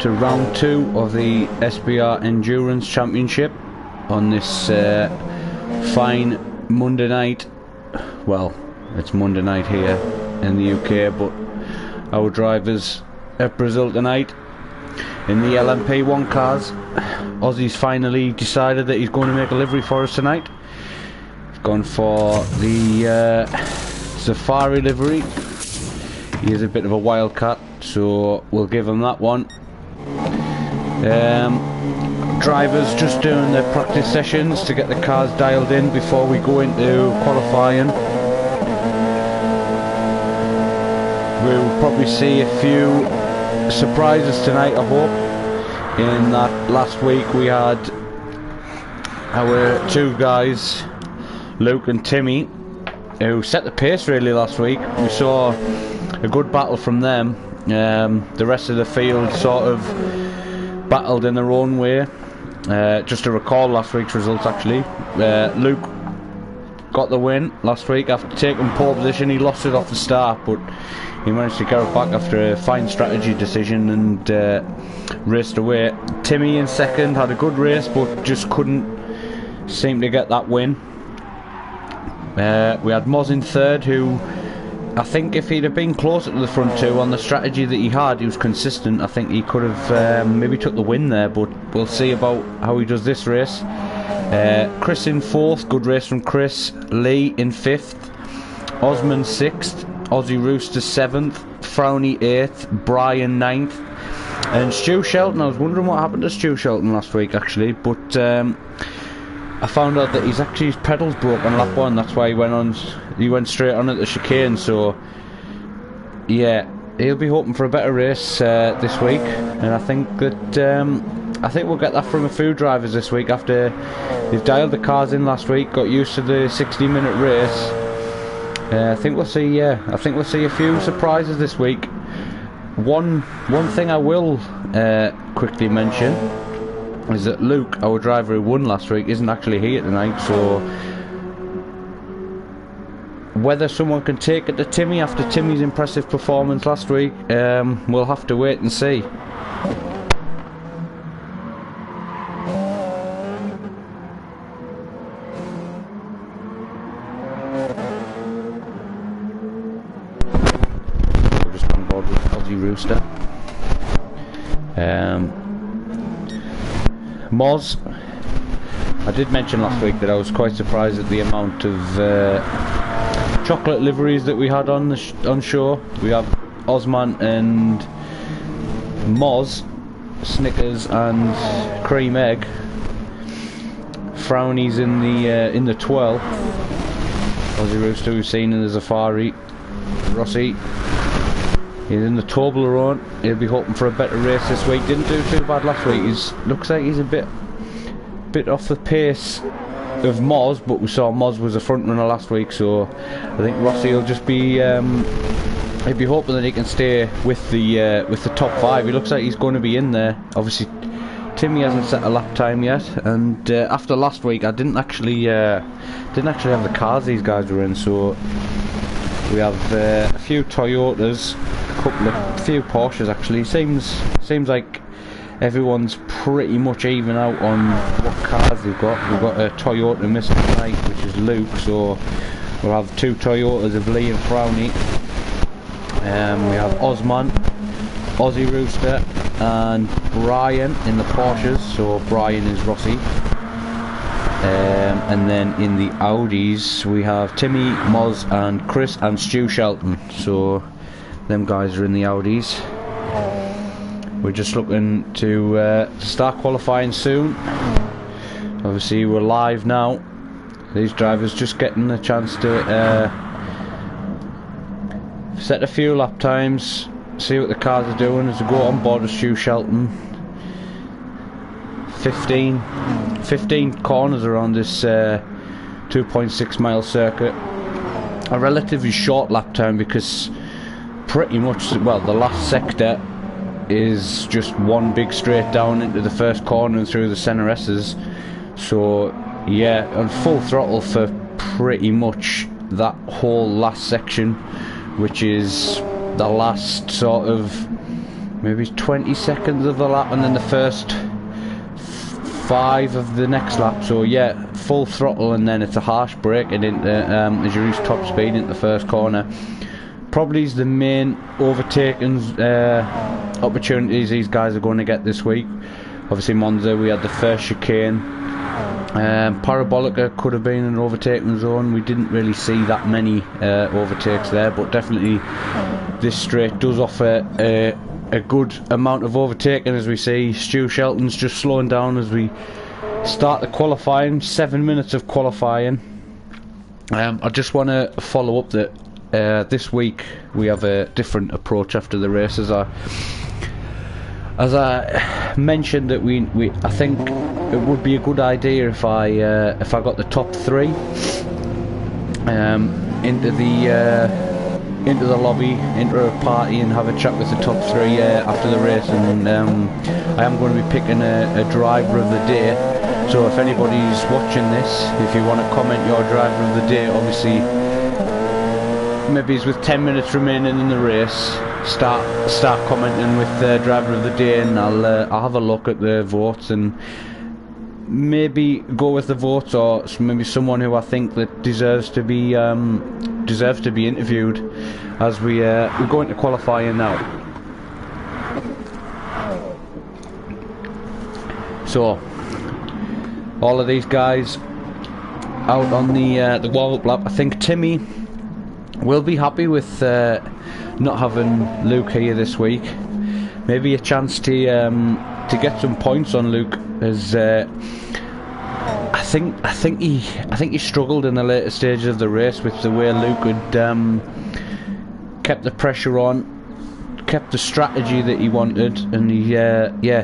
to round 2 of the SBR Endurance Championship on this fine Monday night. Well, it's Monday night here in the UK, but our drivers at Brazil tonight in the LMP1 cars. Ozzy's finally decided that he's going to make a livery for us tonight. He's gone for the Safari livery. He is a bit of a wildcat, so we'll give him that one. Drivers just doing their practice sessions to get the cars dialed in before we go into qualifying. We'll probably see a few surprises tonight, I hope. In that last week we had our two guys, Luke and Timmy, who set the pace really last week. We saw a good battle from them. The rest of the field sort of battled in their own way. Just to recall last week's results, actually, Luke got the win last week after taking pole position. He lost it off the start, but he managed to get it back after a fine strategy decision and raced away. Timmy in second had a good race, but just couldn't seem to get that win. We had Moz in third, who I think if he'd have been closer to the front two on the strategy that he had, he was consistent. I think he could have maybe took the win there, but we'll see about how he does this race. Chris in fourth, good race from Chris. Lee in fifth, Osman sixth, Aussie Rooster seventh, Frowny eighth, Brian ninth, and Stu Shelton. I was wondering what happened to Stu Shelton last week, actually, but I found out that his pedals broke on lap 1. That's why he went straight on at the chicane. So yeah, he'll be hoping for a better race this week, and I think we'll get that from a few drivers this week after they've dialed the cars in last week, got used to the 60-minute race. I think we'll see a few surprises this week. One thing I will quickly mention is that Luke, our driver who won last week, isn't actually here tonight, so whether someone can take it to Timmy after Timmy's impressive performance last week, we'll have to wait and see. We're just on board with Aussie Rooster. Moz, I did mention last week that I was quite surprised at the amount of chocolate liveries that we had on show. We have Osman and Moz, Snickers and cream egg. Frowny's in the 12. Aussie Rooster we've seen in the Safari. Rossi, he's in the Toblerone. He'll be hoping for a better race this week. Didn't do too bad last week. Looks like he's a bit off the pace of Moz, but we saw Moz was a front runner last week, so I think Rossi will just be he'll be hoping that he can stay with the top 5. He looks like he's going to be in there. Obviously Timmy hasn't set a lap time yet, and after last week I didn't actually have the cars these guys were in, so we have a few Toyotas, a few Porsches actually. Seems like everyone's pretty much even out on what cars they've got. We've got a Toyota Mr. tonight, which is Luke, so we'll have two Toyotas of Lee and Frowny. We have Osman, Aussie Rooster and Brian in the Porsches, so Brian is Rossi. And then in the Audis we have Timmy, Moz and Chris and Stu Shelton, so them guys are in the Audis. We're just looking to start qualifying soon. Obviously we're live now. These drivers just getting a chance to set a few lap times, see what the cars are doing as we go on board with Stu Shelton. 15 corners around this 2.6 mile circuit. A relatively short lap time because pretty much, well, the last sector is just one big straight down into the first corner and through the centre S's. So yeah, on full throttle for pretty much that whole last section, which is the last sort of maybe 20 seconds of the lap, and then the first 5 of the next lap. So yeah, full throttle, and then it's a harsh brake and into as you reach top speed into the first corner. Probably is the main overtaking opportunities these guys are going to get this week. Obviously Monza, we had the first chicane. Parabolica could have been an overtaking zone. We didn't really see that many overtakes there, but definitely this straight does offer a good amount of overtaking. As we see, Stu Shelton's just slowing down as we start the qualifying. 7 minutes of qualifying. I just want to follow up that this week we have a different approach after the race. As I mentioned, that I think it would be a good idea if I got the top 3 into the lobby, into a party, and have a chat with the top 3 after the race. And I am going to be picking a driver of the day. So if anybody's watching this, if you want to comment your driver of the day, obviously maybe it's with 10 minutes remaining in the race, start commenting with the driver of the day, and I'll have a look at the votes and maybe go with the votes, or maybe someone who I think that deserves to be interviewed as we go into qualifying now. So all of these guys out on the warm-up lap. I think Timmy will be happy with not having Luke here this week. Maybe a chance to get some points on Luke, as I think he struggled in the later stages of the race with the way Luke had kept the pressure on, kept the strategy that he wanted, and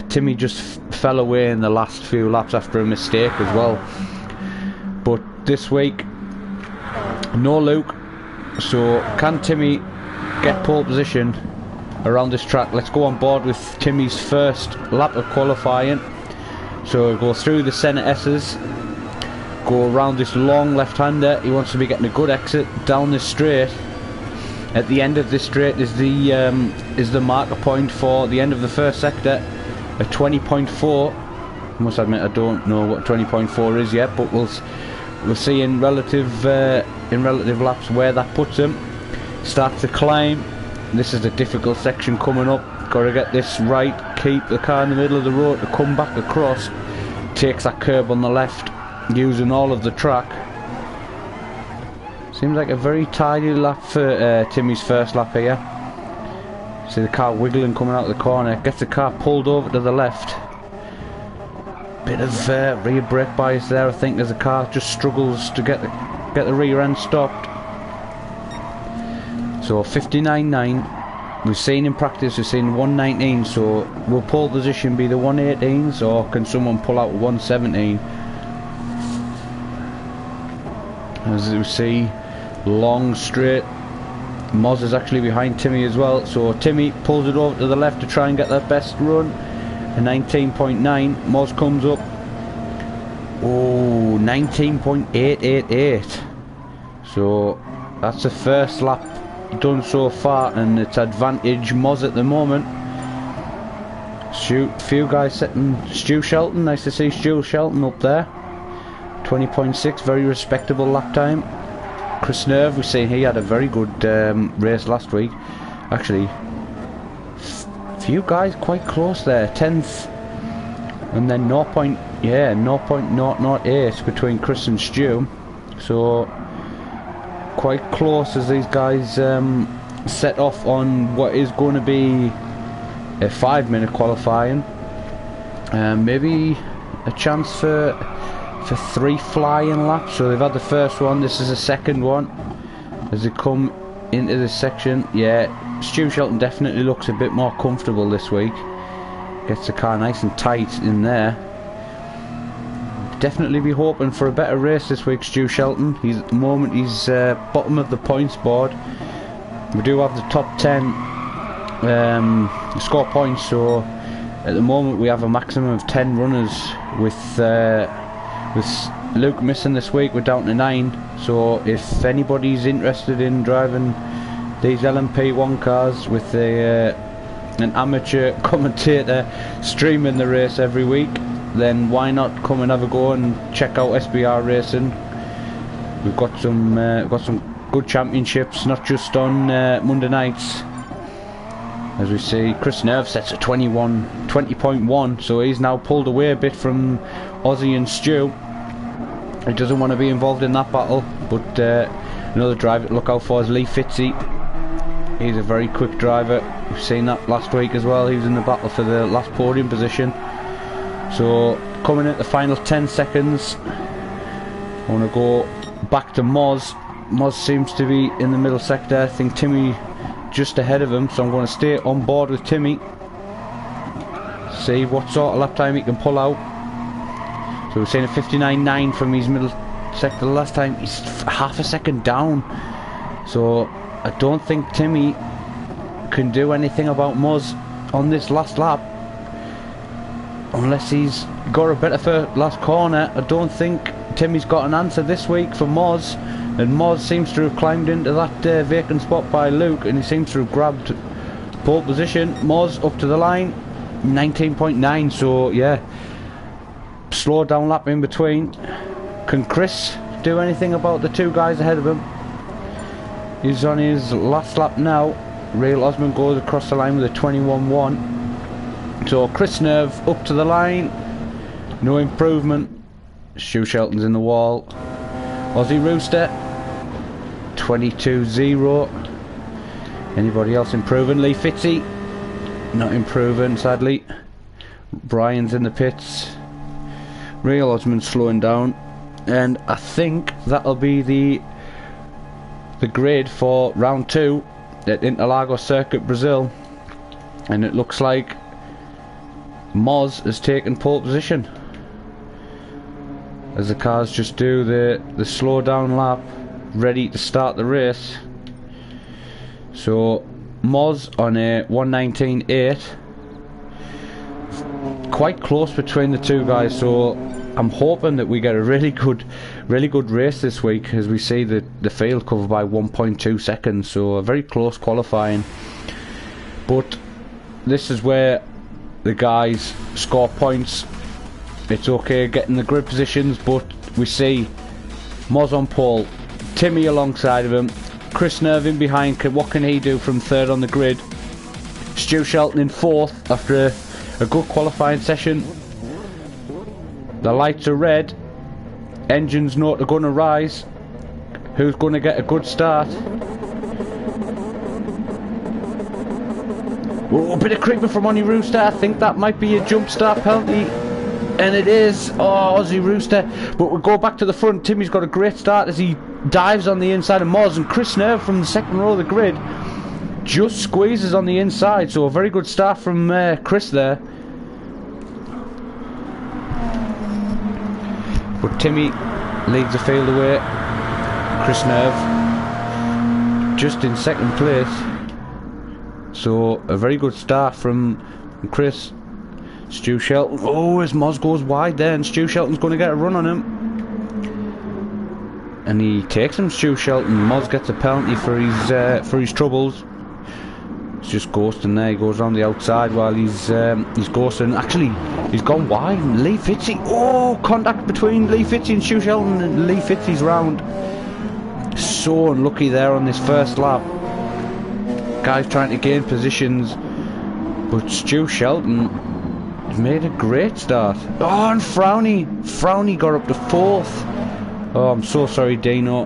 Timmy just fell away in the last few laps after a mistake as well. But this week, no Luke. So can Timmy get pole position around this track? Let's go on board with Timmy's first lap of qualifying. So go through the centre S's, go around this long left-hander. He wants to be getting a good exit down this straight. At the end of this straight is the marker point for the end of the first sector, a 20.4. I must admit I don't know what 20.4 is yet, but we'll see in relative laps where that puts him. Starts to climb. This is a difficult section coming up. Got to get this right, keep the car in the middle of the road to come back across. Takes that curb on the left, using all of the track. Seems like a very tidy lap for Timmy's first lap here. See the car wiggling coming out of the corner. Gets the car pulled over to the left. Bit of rear brake bias there, I think, as the car just struggles to get the rear end stopped. So 59.9. We've seen in practice, we've seen 119. So will pole position be the 118s, or can someone pull out 117? As you see, long straight. Moz is actually behind Timmy as well. So Timmy pulls it over to the left to try and get that best run. A 19.9. Moz comes up. Oh, 19.888. So that's the first lap done so far, and it's advantage Moz at the moment. Few guys setting. Stu Shelton, nice to see Stu Shelton up there. 20.6, very respectable lap time. Chris Nerve, we've seen he had a very good race last week. Actually, few guys quite close there. 10th, and then 0.008 between Chris and Stu. So quite close as these guys set off on what is going to be a 5-minute qualifying. Maybe a chance for 3 flying laps. So they've had the first one, this is the second one. As they come into this section, yeah, Stu Shelton definitely looks a bit more comfortable this week. Gets the car nice and tight in there. Definitely be hoping for a better race this week, Stu Shelton. At the moment he's bottom of the points board. We do have the top 10 score points, so at the moment we have a maximum of 10 runners. With Luke missing this week, we're down to 9. So if anybody's interested in driving these LMP1 cars with a an amateur commentator streaming the race every week, then why not come and have a go and check out SBR Racing. We've got some good championships, not just on Monday nights. As we see, Chris Nerve sets a 20.1, so he's now pulled away a bit from Ozzy and Stu. He doesn't want to be involved in that battle, but another driver to look out for is Lee Fitzy. He's a very quick driver. We've seen that last week as well. He was in the battle for the last podium position. So coming at the final 10 seconds, I want to go back to Moz. Moz seems to be in the middle sector. I think Timmy just ahead of him, so I'm going to stay on board with Timmy, see what sort of lap time he can pull out. So we're seeing a 59.9 from his middle sector last time. He's half a second down, so I don't think Timmy can do anything about Moz on this last lap unless he's got a better for last corner. I don't think Timmy's got an answer this week for Moz, and Moz seems to have climbed into that vacant spot by Luke, and he seems to have grabbed pole position. Moz up to the line, 19.9, so yeah, slow down lap in between. Can Chris do anything about the two guys ahead of him? He's on his last lap now. Real Osman goes across the line with a 21.1. So Chris Nerve up to the line, no improvement. Stu Shelton's in the wall. Aussie Rooster 22.0. Anybody else improving? Lee Fitzy not improving, sadly. Brian's in the pits. Real Osman slowing down, and I think that'll be the grid for round 2 at Interlagos Circuit, Brazil. And it looks like Moz has taken pole position as the cars just do the slow down lap, ready to start the race. So Moz on a 1:19.8, quite close between the two guys, so I'm hoping that we get a really good race this week, as we see the field covered by 1.2 seconds, so a very close qualifying. But this is where the guys score points. It's okay getting the grid positions, but we see Moz on pole, Timmy alongside of him, Chris Nerve in behind. What can he do from third on the grid? Stu Shelton in fourth after a good qualifying session. The lights are red, engines note are going to rise. Who's going to get a good start? Oh, a bit of creeping from Aussie Rooster. I think that might be a jump start penalty, and it is. Oh, Aussie Rooster. But we'll go back to the front. Timmy's got a great start as he dives on the inside of Moz, and Chris Nerve from the second row of the grid just squeezes on the inside, so a very good start from Chris there. But Timmy leads the field away. Chris Nerve just in second place, so a very good start from Chris. Stu Shelton, oh, as Moz goes wide there, and Stu Shelton's going to get a run on him, and he takes him. Stu Shelton. Moz gets a penalty for his troubles. He's just ghosting there. He goes around the outside while he's ghosting. Actually, he's gone wide. Lee Fitzy. Oh, contact between Lee Fitzy and Stu Shelton, and Lee Fitzy's round. So unlucky there on this first lap. Guys trying to gain positions, but Stu Shelton has made a great start. Oh, and Frowny got up to fourth. Oh, I'm so sorry, Dino.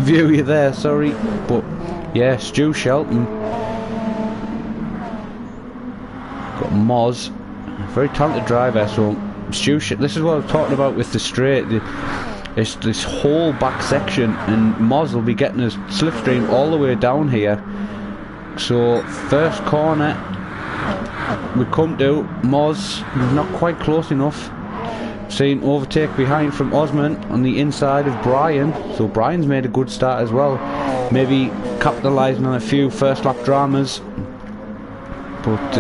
View you there, sorry. But yeah, Stu Shelton got Moz, very talented driver. So this is what I'm talking about with the straight. It's this whole back section, and Moz will be getting his slipstream all the way down here. So first corner we come to, Moz not quite close enough. Seeing overtake behind from Osman on the inside of Brian, so Brian's made a good start as well, maybe capitalising on a few first lap dramas. But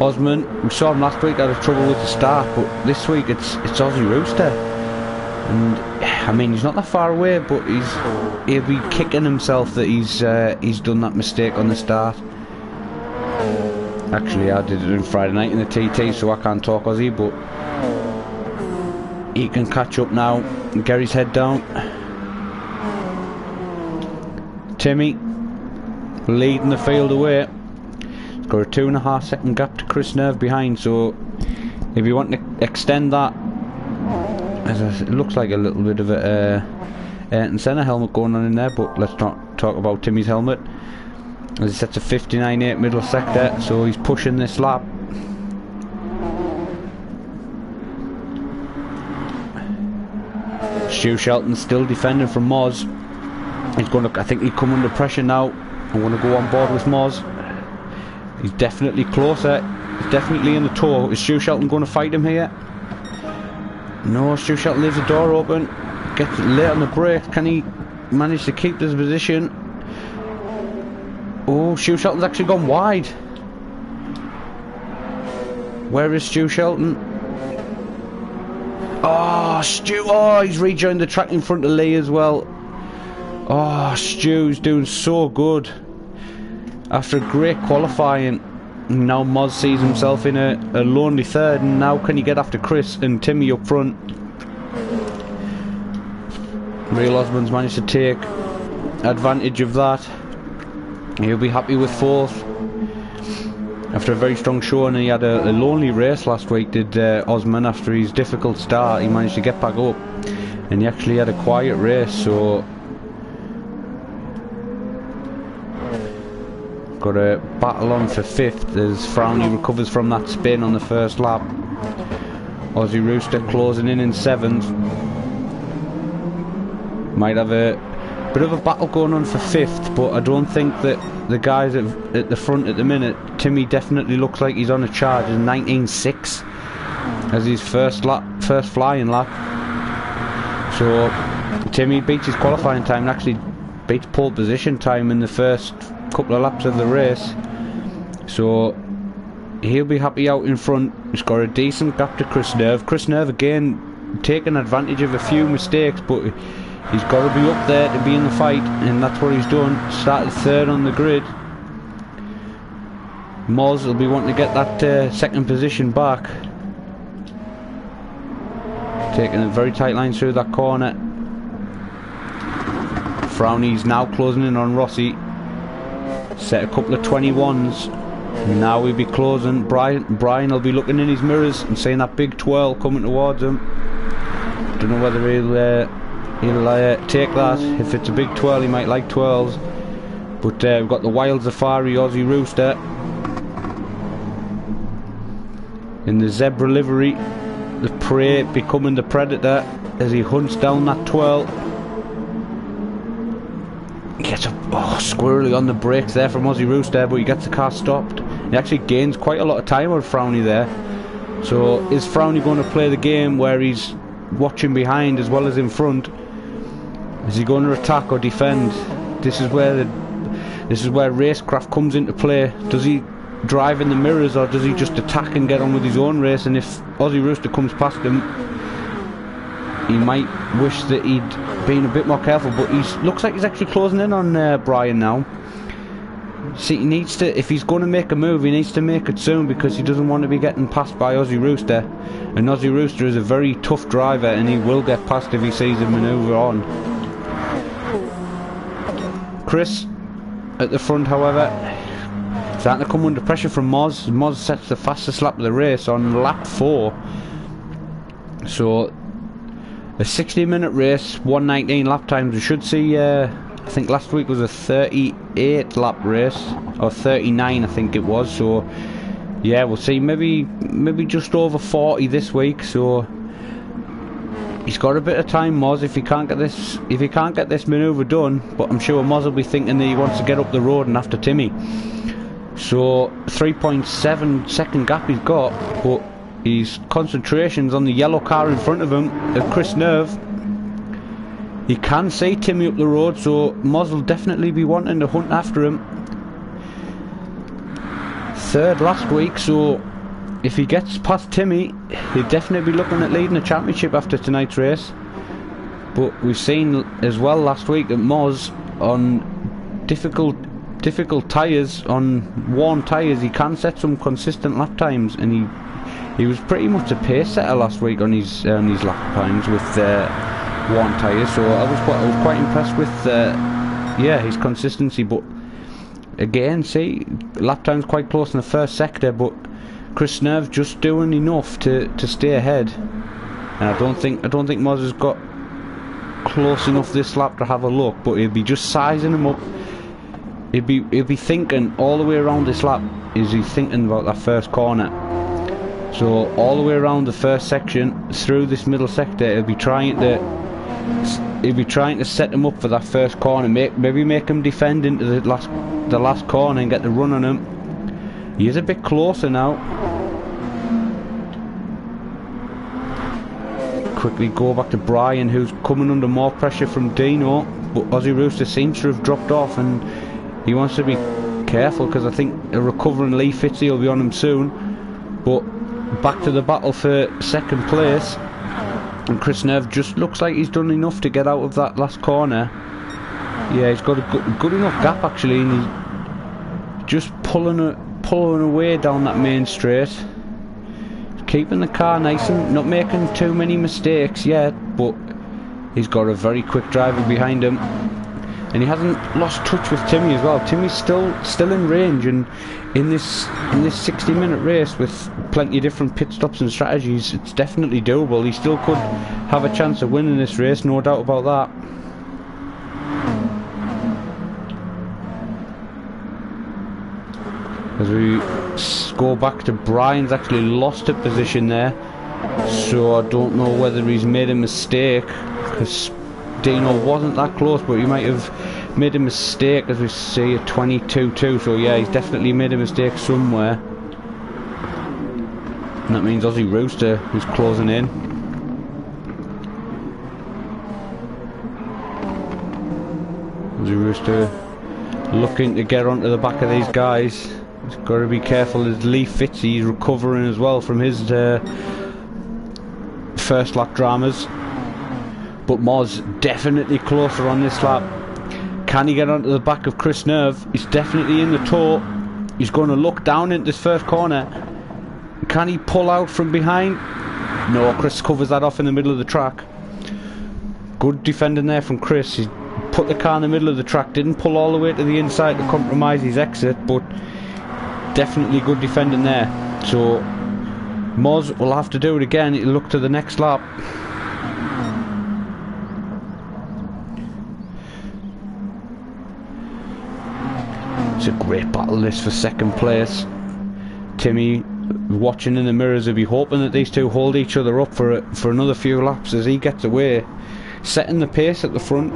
Osman, we saw him last week, had trouble with the start, but this week it's Aussie Rooster, and I mean, he's not that far away, but he'll be kicking himself that he's done that mistake on the start. Actually, I did it on Friday night in the TT, so I can't talk Aussie, but he can catch up now and get his head down. Timmy leading the field away. He's got a 2.5 second gap to Chris Nerve behind, so if you want to extend that, it looks like a little bit of a Ayrton Senna helmet going on in there, but let's not talk about Timmy's helmet. As he sets a 59.8 middle sector, so he's pushing this lap. Stu Shelton still defending from Moz. He's going to, I think he'll come under pressure now. I'm going to go on board with Moz. He's definitely closer. He's definitely in the tow. Is Stu Shelton going to fight him here? No, Stu Shelton leaves the door open. Gets late on the brake. Can he manage to keep this position? Oh, Stu Shelton's actually gone wide. Where is Stu Shelton? Oh, Stu. Oh, he's rejoined the track in front of Lee as well. Oh, Stu's doing so good. After a great qualifying, now Moz sees himself in a lonely third, and now can he get after Chris and Timmy up front? Real Osmond's managed to take advantage of that. He'll be happy with fourth. After a very strong showing, he had a lonely race last week, did Osman. After his difficult start, he managed to get back up, and he actually had a quiet race, so got a battle on for fifth as Frowney recovers from that spin on the first lap. Aussie Rooster closing in seventh. Might have a bit of a battle going on for fifth, but I don't think that the guys at the front at the minute. Timmy definitely looks like he's on a charge in 19.6 as his first flying lap. So Timmy beats his qualifying time and actually beats pole position time in the first couple of laps of the race, so he'll be happy out in front. He's got a decent gap to Chris Nerve. Chris Nerve again taking advantage of a few mistakes, but he's got to be up there to be in the fight, and that's what he's done. Started third on the grid. Moz will be wanting to get that second position back, taking a very tight line through that corner. Frowney's now closing in on Rossi. Set a couple of 21s. Now we'll be closing. Brian will be looking in his mirrors and seeing that big 12 coming towards him. Don't know whether he'll take that. If it's a big 12, he might like 12s. But we've got the Wild Safari Aussie Rooster in the zebra livery. The prey becoming the predator as he hunts down that 12. Gets up, squirrely on the brakes there from Aussie Rooster, but he gets the car stopped. He actually gains quite a lot of time on Frowney there. So is Frowney going to play the game where he's watching behind as well as in front? Is he going to attack or defend? This is where racecraft comes into play. Does he drive in the mirrors, or does he just attack and get on with his own race? And if Aussie Rooster comes past him, he might wish that he'd been a bit more careful, but he looks like he's actually closing in on Brian now. See, he needs to, if he's going to make a move, he needs to make it soon, because he doesn't want to be getting passed by Aussie Rooster. And Aussie Rooster is a very tough driver, and he will get past if he sees him manoeuvre on. Chris at the front, however, starting to come under pressure from Moz. Moz sets the fastest lap of the race on lap 4. So a 60-minute race, 1:19 lap times. We should see, I think last week was a 38 lap race, or 39 I think it was. So yeah, we'll see maybe just over 40 this week. So he's got a bit of time, Moz, if he can't get this manoeuvre done. But I'm sure Moz will be thinking that he wants to get up the road and after Timmy. So 3.7 second gap he's got, but his concentration's on the yellow car in front of him, Chris Nerve. He can see Timmy up the road, so Moz will definitely be wanting to hunt after him. Third last week, so if he gets past Timmy, he'll definitely be looking at leading the championship after tonight's race. But we've seen as well last week that Moz, on difficult difficult tyres, on worn tyres, he can set some consistent lap times, and he was pretty much a pace setter last week on his lap times with worn tyres. So I was quite impressed with his consistency. But again, see, lap times quite close in the first sector, but Chris Nerve just doing enough to stay ahead. And I don't think Moz has got close enough this lap to have a look, but he'll be just sizing him up. He'll be thinking all the way around this lap. Is he thinking about that first corner? So all the way around the first section through this middle sector, he'll be trying to set him up for that first corner. Maybe make him defend into the last corner and get the run on him. He is a bit closer now. Quickly go back to Brian, who's coming under more pressure from Dino, but Aussie Rooster seems to have dropped off, and he wants to be careful because I think a recovering Lee Fitzy will be on him soon. But back to the battle for second place, and Chris Nerve just looks like he's done enough to get out of that last corner. Yeah, he's got a good enough gap actually, and he's just pulling away down that main straight, keeping the car nice and not making too many mistakes yet. But he's got a very quick driver behind him, and he hasn't lost touch with Timmy as well. Timmy's still in range, and in this 60-minute race with plenty of different pit stops and strategies, it's definitely doable. He still could have a chance of winning this race, no doubt about that. As we go back to Brian's actually lost a position there, so I don't know whether he's made a mistake, because Dino wasn't that close, but he might have made a mistake, as we see a 22.2. So yeah, he's definitely made a mistake somewhere, and that means Aussie Rooster is closing in. Aussie Rooster looking to get onto the back of these guys. He's got to be careful as Lee Fitzy is recovering as well from his first lap dramas. But Moz definitely closer on this lap. Can he get onto the back of Chris Nerve? He's definitely in the tow. He's going to look down into this first corner. Can he pull out from behind? No, Chris covers that off in the middle of the track. Good defending there from Chris. He put the car in the middle of the track, didn't pull all the way to the inside to compromise his exit, but definitely good defending there. So Moz will have to do it again. He'll look to the next lap. It's a great battle this for second place. Timmy watching in the mirrors will be hoping that these two hold each other up for another few laps as he gets away, setting the pace at the front.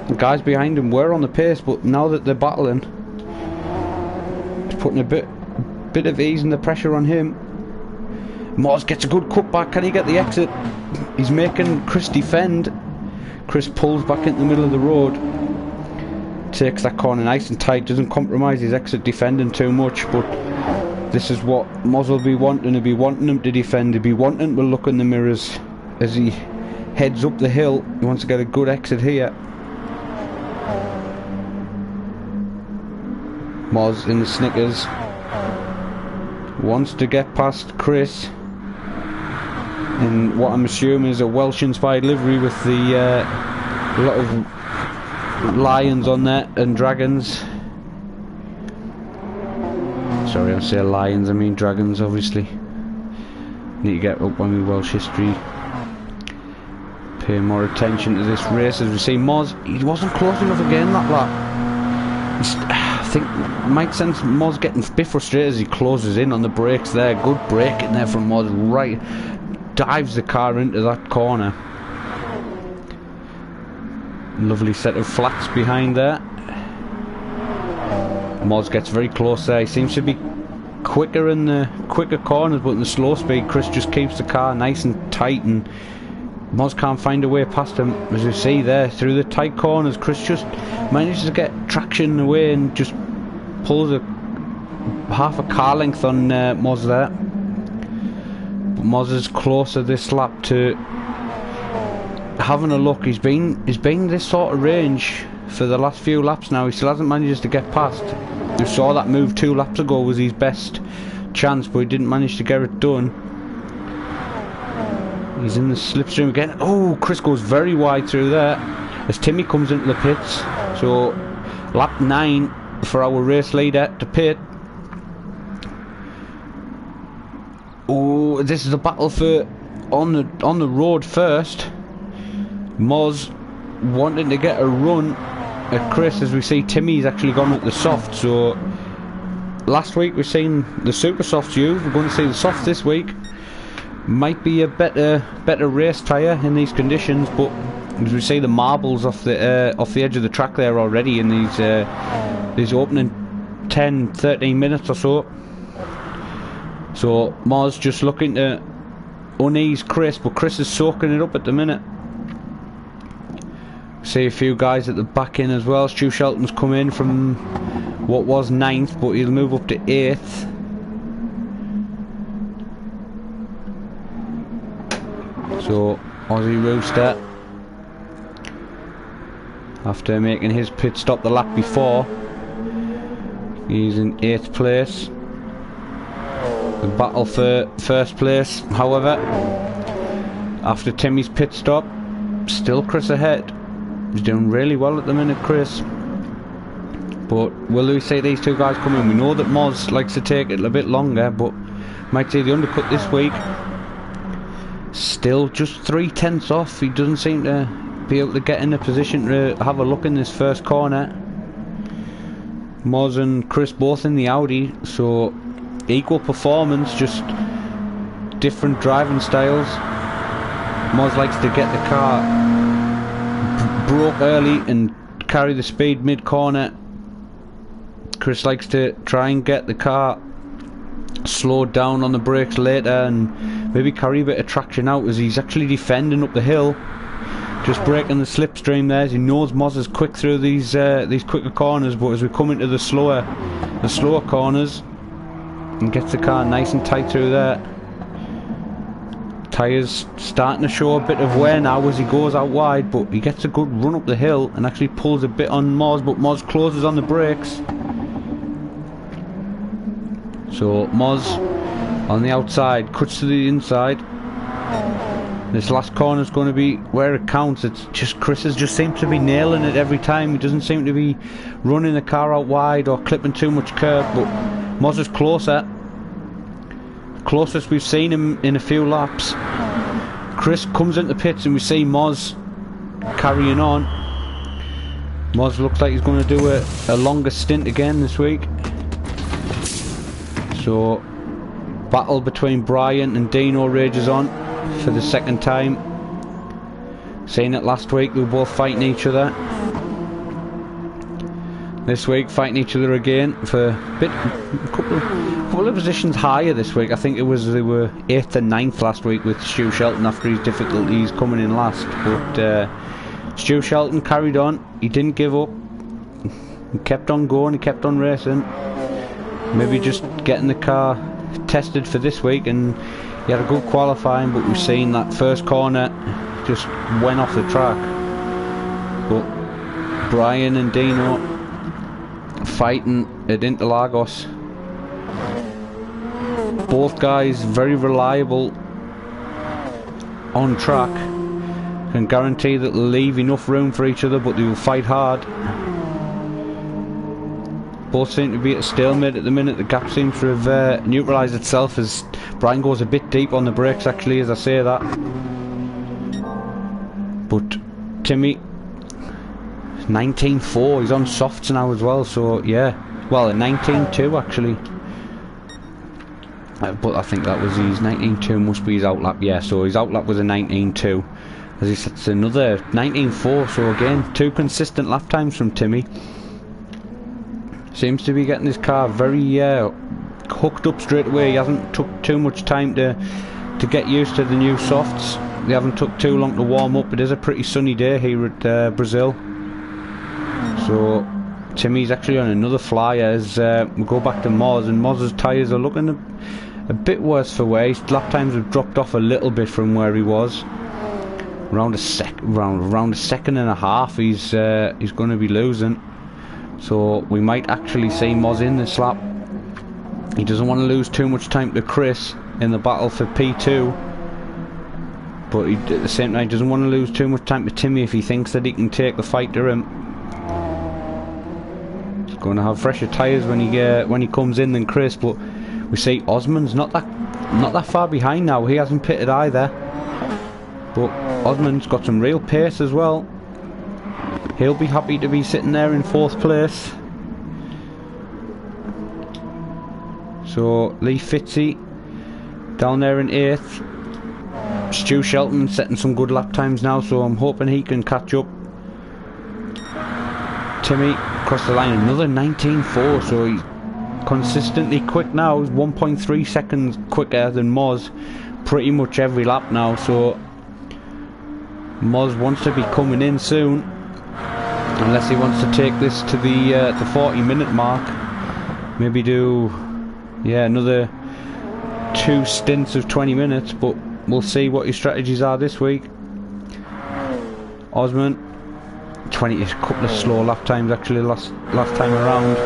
The guys behind him were on the pace, but now that they're battling, it's putting a bit of ease and the pressure on him. Moz gets a good cutback. Can he get the exit? He's making Chris defend. Chris pulls back into the middle of the road, takes that corner nice and tight, doesn't compromise his exit defending too much. But this is what Moz will be wanting. He'll be wanting him to defend. He'll be wanting to look in the mirrors as he heads up the hill. He wants to get a good exit here. Moz in the Snickers wants to get past Chris in what I'm assuming is a Welsh inspired livery with the a lot of lions on there and dragons. Sorry, I say lions, I mean dragons obviously. Need to get up on my Welsh history, pay more attention to this race. As we see, Moz, he wasn't close enough again that lap. I think it might sense Moz getting a bit frustrated as he closes in on the brakes there. Good braking there from Moz, right, dives the car into that corner. Lovely set of flats behind there. Moz gets very close there. He seems to be quicker in the quicker corners, but in the slow speed Chris just keeps the car nice and tight, and Moz can't find a way past him. As you see there, through the tight corners, Chris just manages to get traction away and just pulls half a car length on Moz there. But Moz is closer this lap to having a look. He's been this sort of range for the last few laps now. He still hasn't managed to get past. We saw that move 2 laps ago was his best chance, but he didn't manage to get it done. He's in the slipstream again. Oh, Chris goes very wide through there as Timmy comes into the pits. So lap 9 for our race leader to pit. Oh, this is a battle for on the road first. Moz wanting to get a run at Chris, as we see Timmy's actually gone at the soft. So last week we've seen the super softs used. We're going to see the soft this week. Might be a better race tyre in these conditions, but as we see the marbles off the edge of the track there already in these opening 10-13 minutes or so. So Moz just looking to unease Chris, but Chris is soaking it up at the minute. See a few guys at the back in as well. Stu Shelton's come in from what was 9th, but he'll move up to 8th. So Aussie Rooster, after making his pit stop the lap before, he's in 8th place. The battle for first place, however, after Timmy's pit stop, still Chris ahead. He's doing really well at the minute, Chris. But will we see these two guys come in? We know that Moz likes to take it a bit longer, but might see the undercut this week. Still just 3/10 off. He doesn't seem to be able to get in a position to have a look in this first corner. Moz and Chris both in the Audi, so equal performance, just different driving styles. Moz likes to get the car broke early and carry the speed mid-corner. Chris likes to try and get the car slowed down on the brakes later and maybe carry a bit of traction out as he's actually defending up the hill, just breaking the slipstream there. As he knows Moz is quick through these quicker corners, but as we come into the slower corners, and gets the car nice and tight through there. Tyres starting to show a bit of wear now as he goes out wide, but he gets a good run up the hill and actually pulls a bit on Moz, but Moz closes on the brakes. So Moz on the outside cuts to the inside. This last corner is going to be where it counts. It's just Chris just seems to be nailing it every time. He doesn't seem to be running the car out wide or clipping too much curb, but Moz is closer. Closest we've seen him in a few laps. Chris comes into pits and we see Moz carrying on. Moz looks like he's going to do a longer stint again this week. So battle between Brian and Dino rages on for the second time. Seen it last week, they were both fighting each other. This week fighting each other again for a couple of positions higher this week. I think they were 8th and 9th last week with Stu Shelton after his difficulties coming in last. But Stu Shelton carried on. He didn't give up. He kept on going. He kept on racing. Maybe just getting the car tested for this week, and he had a good qualifying, but we've seen that first corner just went off the track. But Brian and Dino fighting at Interlagos. Both guys very reliable on track, can guarantee that they'll leave enough room for each other, but they will fight hard. Both seem to be at a stalemate at the minute. The gap seems to have neutralised itself as Brian goes a bit deep on the brakes actually as I say that. But Timmy 19.4, he's on softs now as well, so yeah, well a 19.2 actually. But I think that was his 19.2 must be his outlap, yeah, so his outlap was a 19.2 as he sets another 19.4, so again 2 consistent lap times from Timmy. Seems to be getting his car very hooked up straight away. He hasn't took too much time to get used to the new softs. They haven't took too long to warm up. It is a pretty sunny day here at Brazil. So Timmy's actually on another flyer as we go back to Moz, and Moz's tyres are looking a bit worse for wear. His lap times have dropped off a little bit from where he was. around a second and a half. He's going to be losing. So we might actually see Moz in this lap. He doesn't want to lose too much time to Chris in the battle for P2, but he, at the same time, doesn't want to lose too much time to Timmy if he thinks that he can take the fight to him. He's going to have fresher tyres when he comes in than Chris, but we see Osman's not that far behind now. He hasn't pitted either, but Osman's got some real pace as well. He'll be happy to be sitting there in 4th place. So Lee Fitzy down there in 8th. Stu Shelton setting some good lap times now, so I'm hoping he can catch up. Timmy across the line, another 19.4, so he's consistently quick now. He's 1.3 seconds quicker than Moz pretty much every lap now, so Moz wants to be coming in soon, unless he wants to take this to the 40-minute mark. Maybe do another 2 stints of 20 minutes, but we'll see what his strategies are this week. Osman, a couple of slow lap times actually last time around.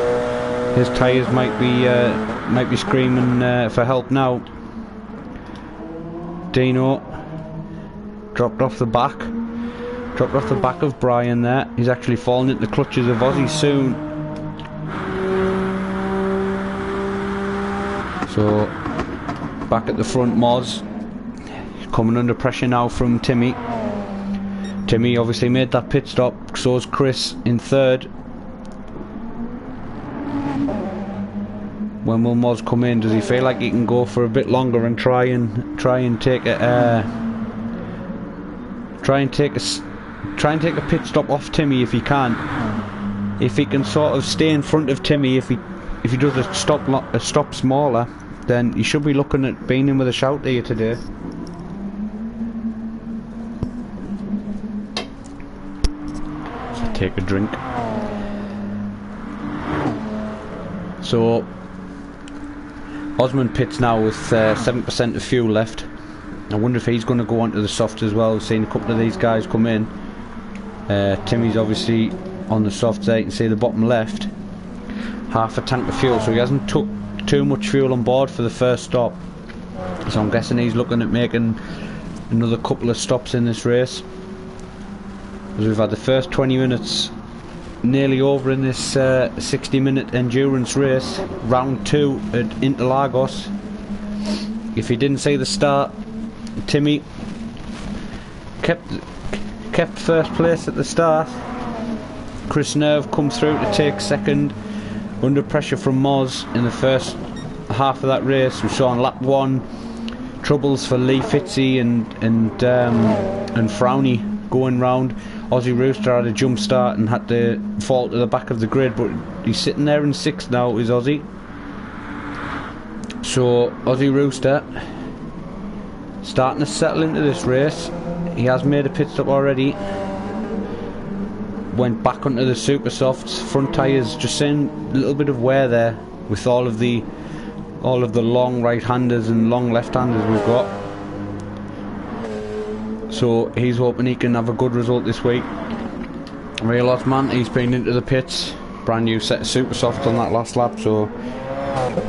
His tyres might be screaming for help now. Dino dropped off the back of Brian there. He's actually falling into the clutches of Ozzy soon. So back at the front, Moz coming under pressure now from Timmy. Timmy obviously made that pit stop, so's Chris in 3rd. When will Moz come in? Does he feel like he can go for a bit longer and try and take a pit stop off Timmy if he can? If he can sort of stay in front of Timmy, if he does a stop smaller, then he should be looking at being in with a shout here today. So take a drink. So Osman pits now with 7% of fuel left. I wonder if he's going to go onto the softs as well. We've seen a couple of these guys come in. Timmy's obviously on the softs there. You can see the bottom left. Half a tank of fuel, so he hasn't took too much fuel on board for the first stop. So I'm guessing he's looking at making another couple of stops in this race. As we've had the first 20 minutes nearly over in this 60-minute endurance race, round 2 at Interlagos. If you didn't see the start, Timmy kept first place at the start. Chris Nerve come through to take 2nd, under pressure from Moz in the first half of that race. We saw on lap 1 troubles for Lee Fitzy and Frowny going round. Aussie Rooster had a jump start and had to fall to the back of the grid, but he's sitting there in 6th now, is Aussie. So Aussie Rooster starting to settle into this race. He has made a pit stop already. Went back onto the super softs. Front tyres just seeing a little bit of wear there with all of the long right-handers and long left-handers we've got. So he's hoping he can have a good result this week. Real Osman, he's been into the pits. Brand new set of super softs on that last lap, so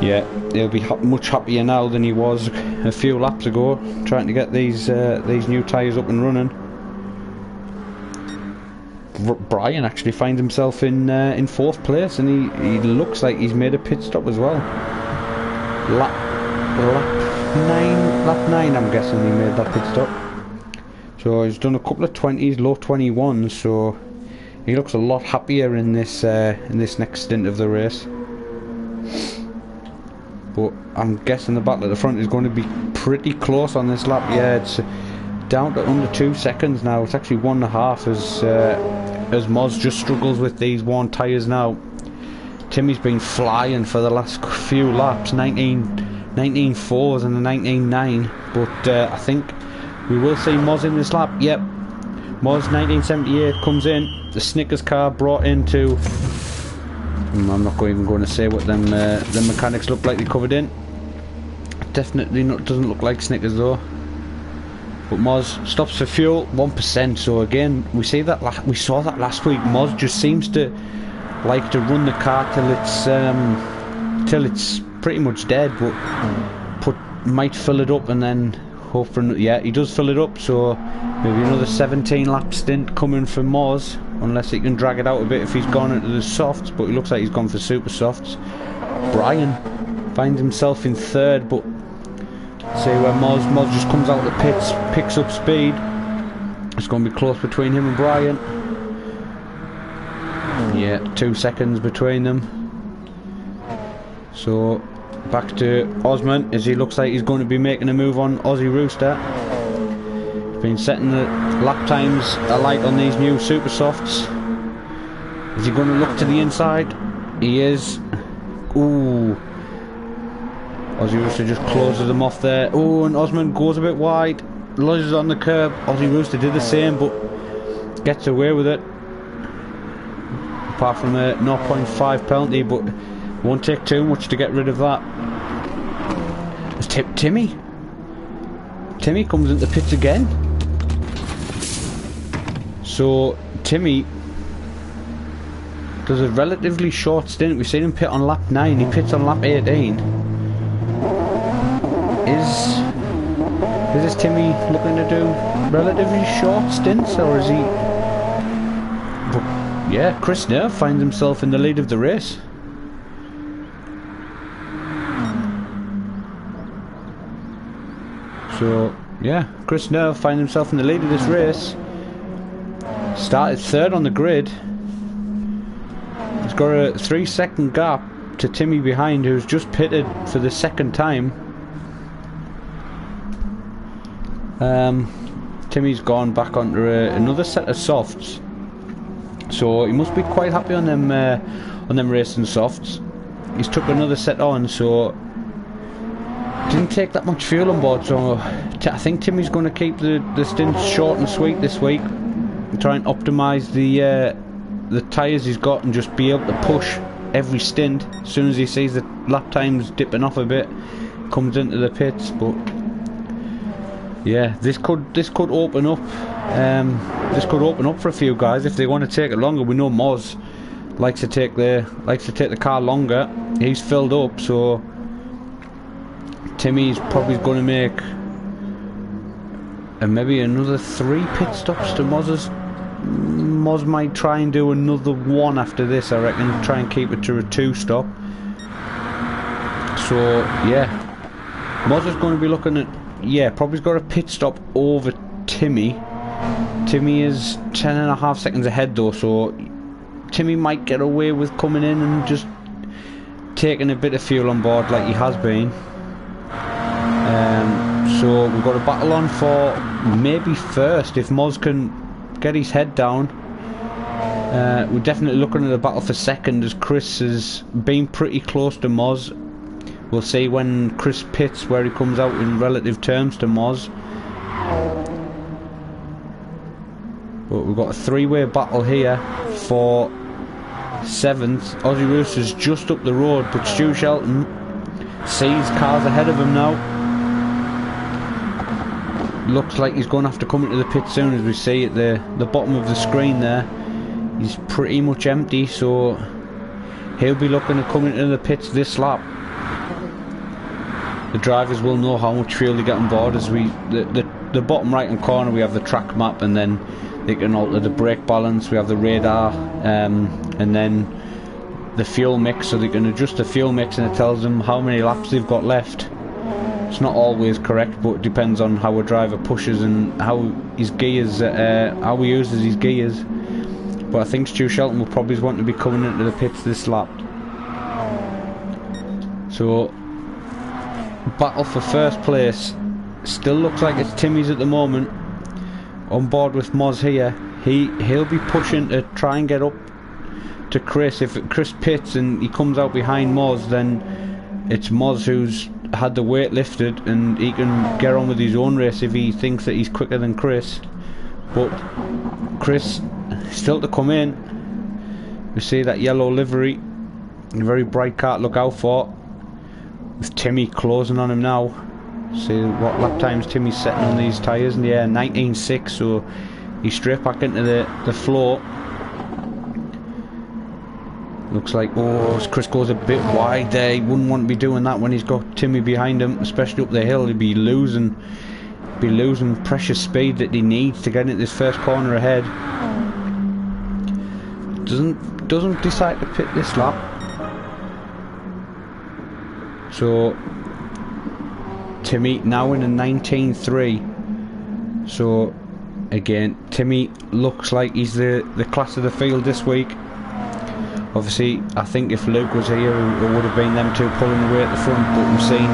yeah, he'll be much happier now than he was a few laps ago, trying to get these new tyres up and running. Brian actually finds himself in 4th place, and he looks like he's made a pit stop as well. Lap 9 I'm guessing he made that pit stop. So he's done a couple of 20s, low 21s, so he looks a lot happier in this next stint of the race. But I'm guessing the battle at the front is going to be pretty close on this lap. Yeah, it's down to under 2 seconds now. It's actually 1.5 as Moz just struggles with these worn tyres now. Timmy's been flying for the last few laps, 19.4s and a 19.9, but I think we will see Moz in this lap. Yep, Moz 1978 comes in. The Snickers car brought into, I'm not even going to say what them mechanics look like they covered in. Definitely doesn't look like Snickers though. But Moz stops for fuel, 1%. So again, we saw that last week. Moz just seems to like to run the car till it's pretty much dead, but might fill it up and then hope for yeah, he does fill it up. So maybe another 17 lap stint coming for Moz, unless he can drag it out a bit if he's gone into the softs. But it looks like he's gone for super softs. Brian finds himself in third, but see where Moz just comes out of the pits, picks up speed. It's going to be close between him and Brian. Yeah, 2 seconds between them. So back to Osman, as he looks like he's going to be making a move on Aussie Rooster. He's been setting the lap times alight on these new super softs. Is he going to look to the inside? He is. Ooh. Aussie Rooster just closes them off there. Oh, and Osman goes a bit wide, lodges on the curb. Aussie Rooster did the same, but gets away with it. Apart from a 0.5 penalty, but won't take too much to get rid of that. It's Timmy. Timmy comes into pits again. So Timmy does a relatively short stint. We've seen him pit on lap 9. He pits on lap 18. Is this Timmy looking to do relatively short stints, or is he? But yeah, Chris Nerve finds himself in the lead of the race. So yeah, Chris Nerve finds himself in the lead of this race. Started third on the grid. He's got a 3-second gap to Timmy behind, who's just pitted for the second time. Timmy's gone back onto another set of softs, so he must be quite happy on them racing softs. He's took another set on, so didn't take that much fuel on board. So I think Timmy's going to keep the stints short and sweet this week, and try and optimise the tyres he's got, and just be able to push every stint. As soon as he sees the lap times dipping off a bit, comes into the pits. But yeah, this could open up. This could open up for a few guys if they want to take it longer. We know Moz likes to take the car longer. He's filled up, so Timmy's probably going to make maybe another 3 pit stops to Moz's. Moz might try and do another 1 after this, I reckon. Try and keep it to a 2 stop. So yeah, Moz is going to be looking at, yeah, probably got a pit stop over Timmy. Timmy is 10.5 seconds ahead though, so Timmy might get away with coming in and just taking a bit of fuel on board like he has been. So we've got a battle on for maybe first if Moz can get his head down. We're definitely looking at a battle for second, as Chris has been pretty close to Moz. We'll see when Chris pits where he comes out in relative terms to Moz. But we've got a 3-way battle here for 7th. Aussie Rooster's just up the road, but Stu Shelton sees cars ahead of him now. Looks like he's going to have to come into the pit soon, as we see at the bottom of the screen there. He's pretty much empty, so he'll be looking to come into the pits this lap. The drivers will know how much fuel they get on board, as the bottom right hand corner we have the track map, and then they can alter the brake balance. We have the radar, and then the fuel mix, so they can adjust the fuel mix, and it tells them how many laps they've got left. It's not always correct, but it depends on how a driver pushes and how his gears, how he uses his gears. But I think Stu Shelton will probably want to be coming into the pits this lap. So battle for first place still looks like it's Timmy's at the moment. On board with Moz here. He'll be pushing to try and get up to Chris. If Chris pits and he comes out behind Moz, then it's Moz who's had the weight lifted, and he can get on with his own race if he thinks that he's quicker than Chris. But Chris still to come in. We see that yellow livery, a very bright car to look out for, with Timmy closing on him now. See what lap times Timmy's setting on these tyres, and yeah, 19.6, so he's straight back into the floor. Looks like, oh, Chris goes a bit wide there. He wouldn't want to be doing that when he's got Timmy behind him, especially up the hill. He'd be losing precious speed that he needs to get into this first corner ahead. Doesn't decide to pit this lap. So Timmy now in a 19.3. So again, Timmy looks like he's the class of the field this week. Obviously, I think if Luke was here, it would have been them two pulling away at the front. But we've seen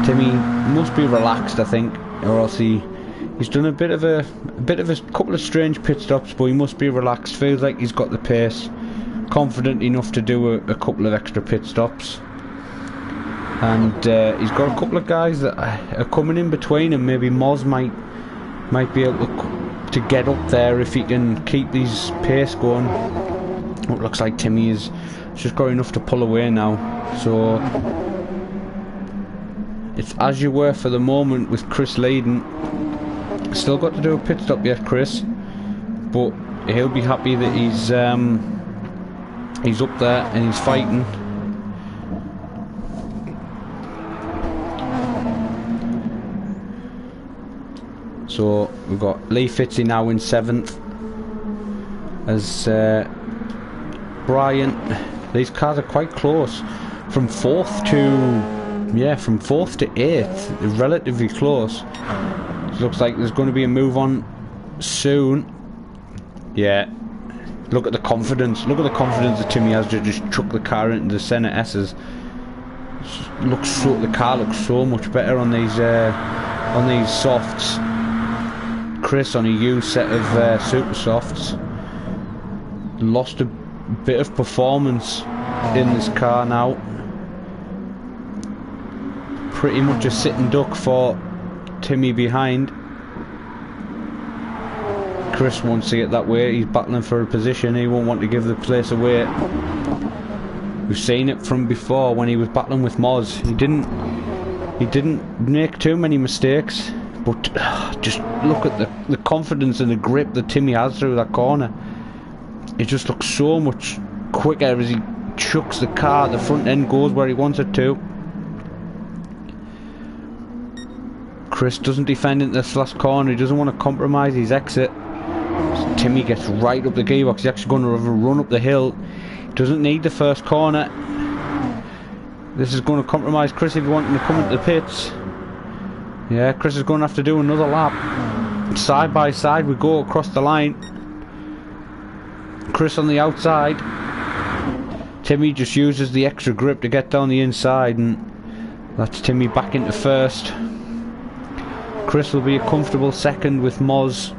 Timmy must be relaxed, I think, or else he's done a bit of a couple of strange pit stops. But he must be relaxed. Feels like he's got the pace, confident enough to do a couple of extra pit stops. And he's got a couple of guys that are coming in between him. Maybe Moz might be able to get up there if he can keep his pace going. It looks like Timmy is just got enough to pull away now. So it's as you were for the moment with Chris leading. Still got to do a pit stop yet, Chris, but he'll be happy that he's up there and he's fighting. So we've got Lee Fitzy now in 7th as Brian. These cars are quite close from 4th to 8th, relatively close. It looks like there's going to be a move on soon. Yeah, look at the confidence that Timmy has to just chuck the car into the centre S's. The car looks so much better on these softs. Chris on a used set of super softs lost a bit of performance in this car now. Pretty much a sitting duck for Timmy behind. Chris wants to get that way. He's battling for a position. He won't want to give the place away. We've seen it from before when he was battling with Moz. He didn't make too many mistakes, but just look at the confidence and the grip that Timmy has through that corner. It just looks so much quicker as he chucks the car. The front end goes where he wants it to. Chris doesn't defend into this last corner. He doesn't want to compromise his exit. Timmy gets right up the gearbox. He's actually going to have a run up the hill. Doesn't need the first corner. This is going to compromise Chris if he wants to come into the pits. Yeah, Chris is going to have to do another lap. Side by side we go across the line. Chris on the outside. Timmy just uses the extra grip to get down the inside, and that's Timmy back into first. Chris will be a comfortable second with Moz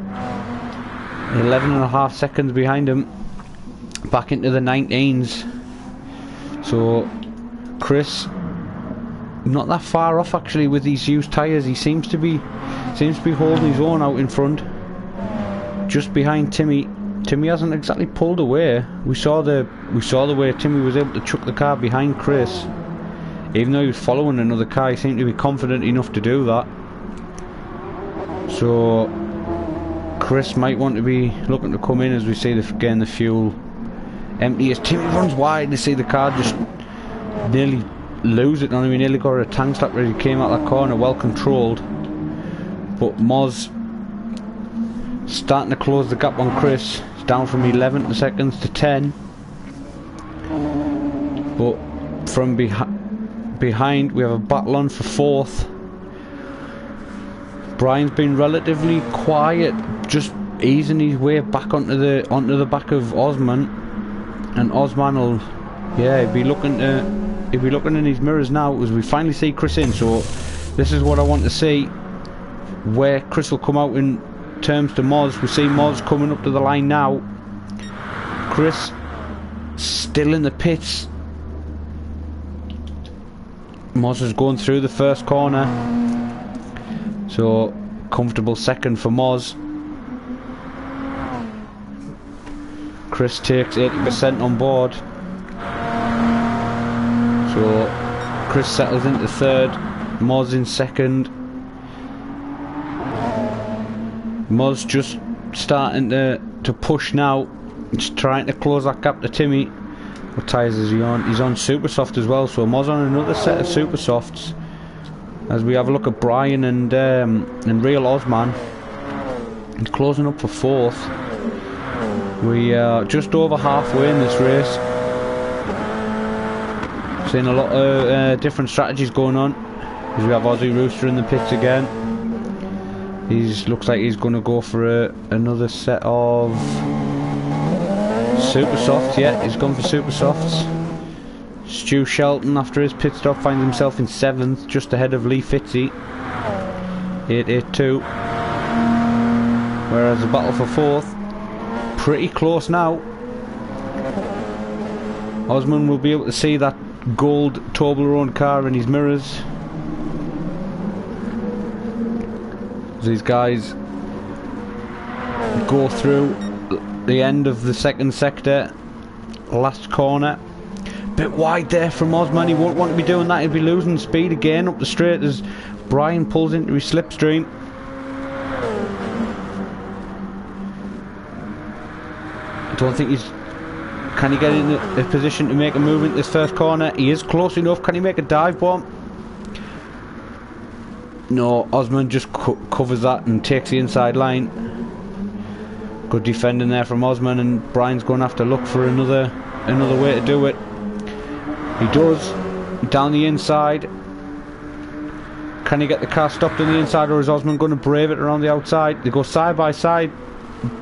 11.5 seconds behind him. Back into the 19s. So Chris not that far off actually with these used tyres. He seems to be holding his own out in front, just behind Timmy. Timmy hasn't exactly pulled away. We saw the way Timmy was able to chuck the car behind Chris. Even though he was following another car, he seemed to be confident enough to do that. So Chris might want to be looking to come in as we see the fuel empty as Timmy runs wide. To see the car just nearly lose it on him. He nearly got a tank slap as he came out that corner, well controlled. But Moz starting to close the gap on Chris. It's down from 11 seconds to 10. But from behind we have a battle on for 4th. Brian's been relatively quiet, just easing his way back onto the back of Osman, and Osman will, yeah, he'll be looking in his mirrors now as we finally see Chris in. So this is what I want to see, where Chris will come out in terms to Moz. We see Moz coming up to the line now. Chris still in the pits. Moz is going through the first corner. So comfortable second for Moz. Chris takes 80% on board. So Chris settles into third, Moz in second, Moz just starting to push now, just trying to close that gap to Timmy. What tyres is he on? He's on super soft as well, so Moz on another set of super softs. As we have a look at Brian and Real Osman, he's closing up for 4th. We are just over halfway in this race. Seeing a lot of different strategies going on. As we have Aussie Rooster in the pits again. Looks like he's going to go for another set of super softs. Yeah, he's gone for super softs. Stu Shelton, after his pit stop, finds himself in 7th, just ahead of Lee Fitzy, 882. Whereas the battle for 4th, pretty close now. Osman will be able to see that gold Toblerone car in his mirrors. These guys go through the end of the second sector, last corner. Bit wide there from Osman. He won't want to be doing that. He'll be losing speed again up the straight as Brian pulls into his slipstream. I don't think he's... Can he get in a position to make a move into this first corner? He is close enough. Can he make a dive bomb? No, Osman just covers that and takes the inside line. Good defending there from Osman, and Brian's going to have to look for another way to do it. He does, down the inside. Can he get the car stopped on the inside, or is Osman going to brave it around the outside? They go side by side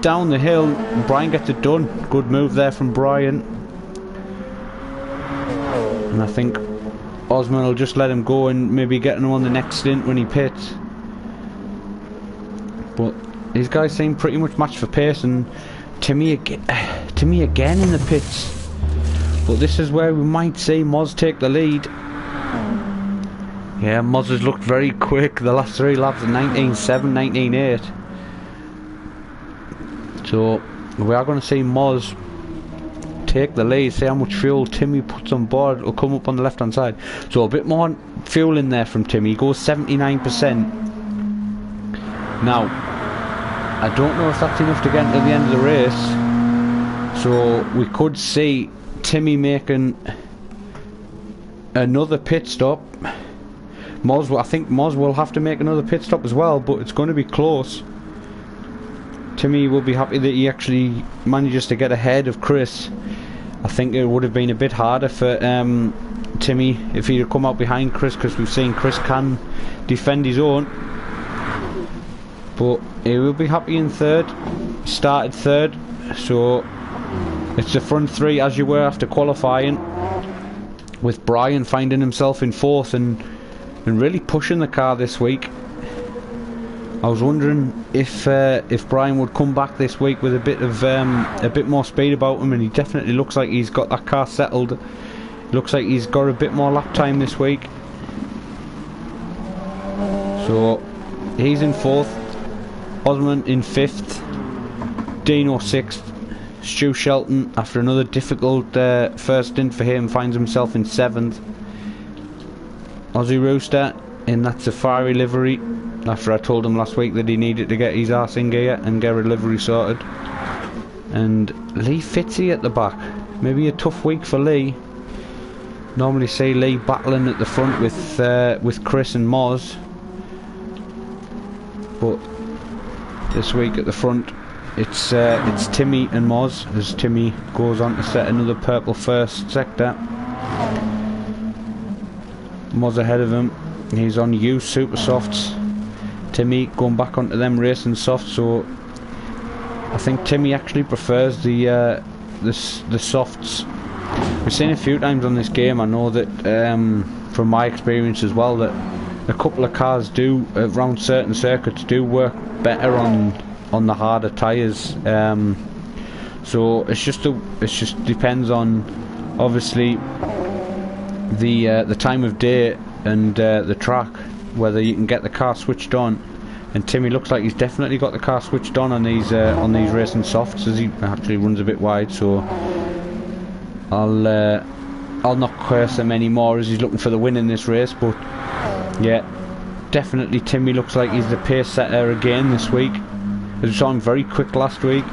down the hill. Brian gets it done. Good move there from Brian. And I think Osman will just let him go and maybe get him on the next stint when he pits. But these guys seem pretty much matched for pace, and Timmy again in the pits. But this is where we might see Moz take the lead. Yeah, Moz has looked very quick the last 3 laps at 19.7, 19.8. So we are going to see Moz take the lead, see how much fuel Timmy puts on board. Will come up on the left hand side. So a bit more fuel in there from Timmy. He goes 79%. Now, I don't know if that's enough to get into the end of the race. So we could see Timmy making another pit stop. I think Moz will have to make another pit stop as well, but it's going to be close. Timmy will be happy that he actually manages to get ahead of Chris. I think it would have been a bit harder for Timmy if he'd have come out behind Chris, because we've seen Chris can defend his own. But he will be happy in 3rd. Started 3rd, so it's the front 3 as you were after qualifying, with Brian finding himself in 4th and really pushing the car this week. I was wondering if Brian would come back this week with a bit more speed about him, and he definitely looks like he's got that car settled. Looks like he's got a bit more lap time this week. So he's in 4th, Osman in 5th, Dino 6th, Stu Shelton, after another difficult first stint for him, finds himself in 7th. Aussie Rooster in that Safari livery, after I told him last week that he needed to get his arse in gear and get a livery sorted. And Lee Fitzy at the back. Maybe a tough week for Lee. Normally see Lee battling at the front with Chris and Moz, but this week at the front it's Timmy and Moz, as Timmy goes on to set another purple first sector. Moz ahead of him. He's on used super softs. Timmy going back onto them racing softs, so I think Timmy actually prefers the softs. We've seen a few times on this game, I know that from my experience as well, that a couple of cars do around certain circuits do work better on the harder tyres. So it just depends on obviously the time of day and the track, whether you can get the car switched on. And Timmy looks like he's definitely got the car switched on these racing softs, as he actually runs a bit wide. So I'll not curse him anymore, as he's looking for the win in this race. But yeah, definitely Timmy looks like he's the pace setter again this week. as we saw him very quick last week.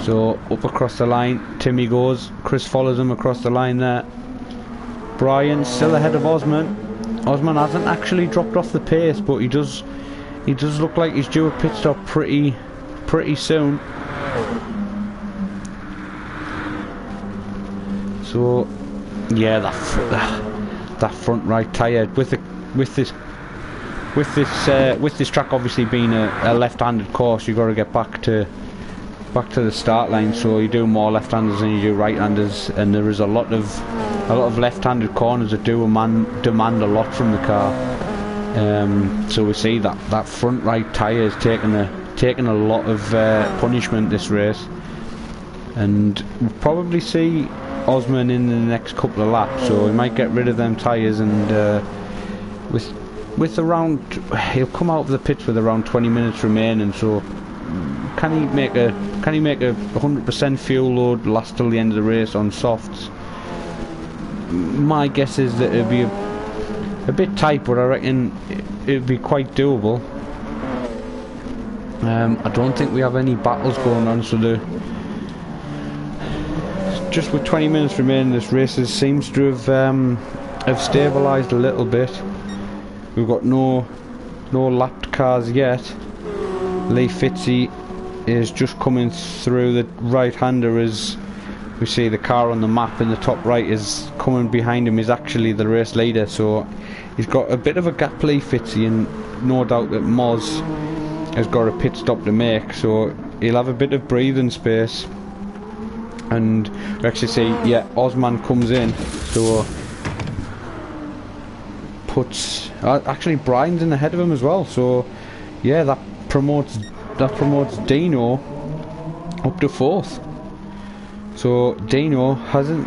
So up across the line, Timmy goes. Chris follows him across the line there. Brian still ahead of Osman. Osman hasn't actually dropped off the pace, but he does look like he's due a pit stop pretty soon. So yeah, that front right tyre with this track obviously being a left-handed course, you've got to get back to the start line. So you do more left-handers than you do right-handers, and there is a lot of left-handed corners that do demand a lot from the car. So we see that front right tyre is taking a lot of punishment this race, and we'll probably see Osman in the next couple of laps. So he might get rid of them tyres, and with around, he'll come out of the pits with around 20 minutes remaining. So can he make a 100% fuel load last till the end of the race on softs? My guess is that it'll be a bit tight, but I reckon it'll be quite doable. I don't think we have any battles going on, so just with 20 minutes remaining, this race seems to have stabilised a little bit. We've got no lapped cars yet. Lee Fitzy is just coming through the right-hander as we see the car on the map in the top right is coming behind him, is actually the race leader. So he's got a bit of a gap, Lee Fitzy, and no doubt that Moz has got a pit stop to make, so he'll have a bit of breathing space. And we actually see, yeah, Osman comes in, so puts actually Brian's in ahead of him as well. So yeah, that promotes Dino up to 4th. So Dino hasn't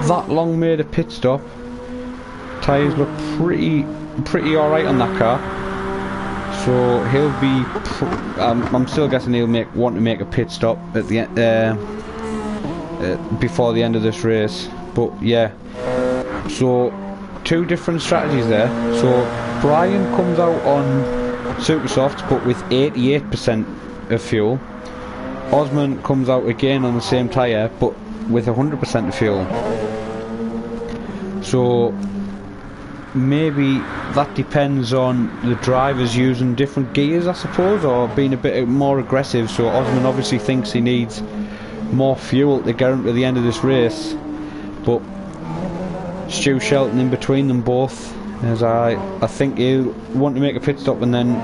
that long made a pit stop. Tyres look pretty alright on that car. So he'll be. I'm still guessing he'll want to make a pit stop at the end, before the end of this race. But yeah, so two different strategies there. So Brian comes out on super softs, but with 88% of fuel. Osman comes out again on the same tyre, but with 100% of fuel. So maybe that depends on the drivers using different gears, I suppose, or being a bit more aggressive. So Osman obviously thinks he needs more fuel to get him to the end of this race, but Stu Shelton in between them both, as I think he'll want to make a pit stop, and then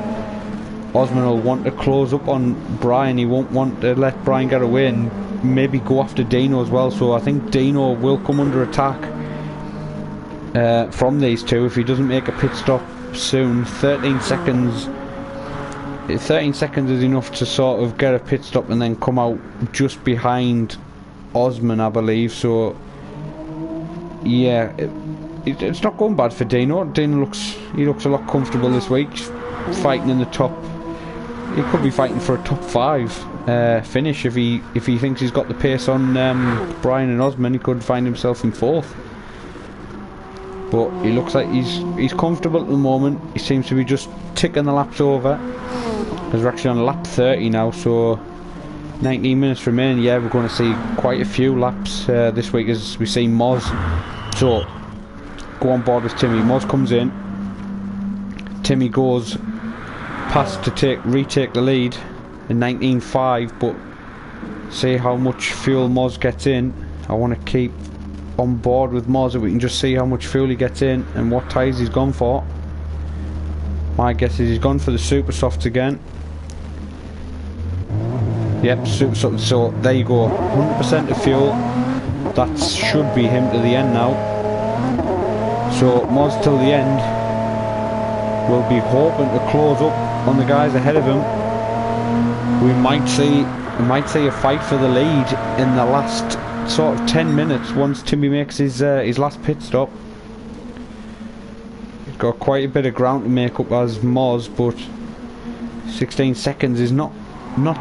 Osman will want to close up on Brian. He won't want to let Brian get away and maybe go after Dino as well. So I think Dino will come under attack from these two if he doesn't make a pit stop soon. 13 seconds is enough to sort of get a pit stop and then come out just behind Osman, I believe. So yeah, it's not going bad for Dino. Dino looks a lot comfortable this week, fighting in the top. He could be fighting for a top 5 finish if he thinks he's got the pace on Brian and Osman. He could find himself in 4th. But he looks like he's comfortable at the moment. He seems to be just ticking the laps over, as we're actually on lap 30 now. So 19 minutes remaining. Yeah, we're going to see quite a few laps this week as we see Moz. So go on board with Timmy. Moz comes in. Timmy goes past to retake the lead in 19.5, but see how much fuel Moz gets in. I want to keep on board with Moz, we can just see how much fuel he gets in and what tyres he's gone for. My guess is he's gone for the super softs again. Yep, super softs. So there you go, 100% of fuel. That should be him to the end now. So Moz till the end will be hoping to close up on the guys ahead of him. We might see a fight for the lead in the last sort of 10 minutes once Timmy makes his last pit stop. He's got quite a bit of ground to make up as Moz, but 16 seconds is not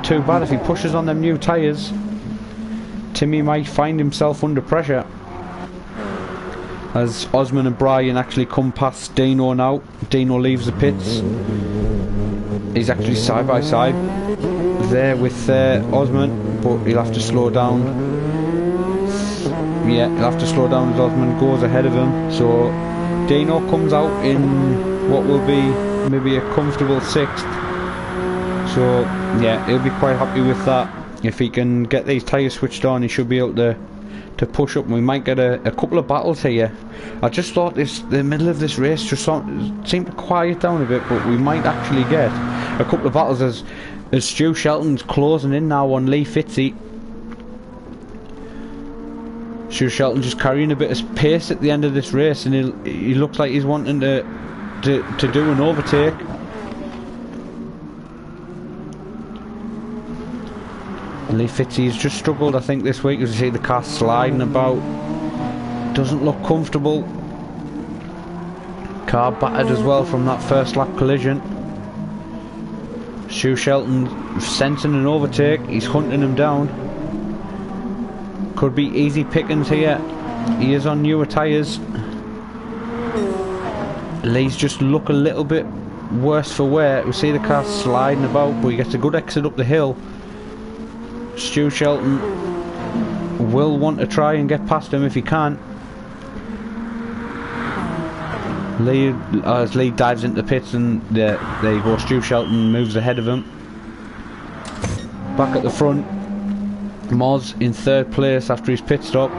too bad if he pushes on them new tyres. Timmy might find himself under pressure as Osman and Brian actually come past Dino now. Dino leaves the pits. He's actually side by side there with Osman, but he'll have to slow down. Yeah, he'll have to slow down as Osman goes ahead of him. So Dino comes out in what will be maybe a comfortable 6th. So yeah, he'll be quite happy with that. If he can get these tyres switched on, he should be able to push up. We might get a couple of battles here. I just thought the middle of this race just seemed to quiet down a bit, but we might actually get a couple of battles as Stu Shelton's closing in now on Lee Fitzy. Stu Shelton just carrying a bit of pace at the end of this race, and he looks like he's wanting to do an overtake. Lee Fitzy's just struggled, I think, this week, as you see the car sliding about. Doesn't look comfortable. Car battered as well from that first lap collision. Stu Shelton sensing an overtake. He's hunting him down. Could be easy pickings here. He is on newer tyres. Lee's just look a little bit worse for wear. We see the car sliding about, but he gets a good exit up the hill. Stu Shelton will want to try and get past him if he can. As Lee dives into the pits, and there you go, Stu Shelton moves ahead of him. Back at the front, Moz in 3rd place after his pit stop.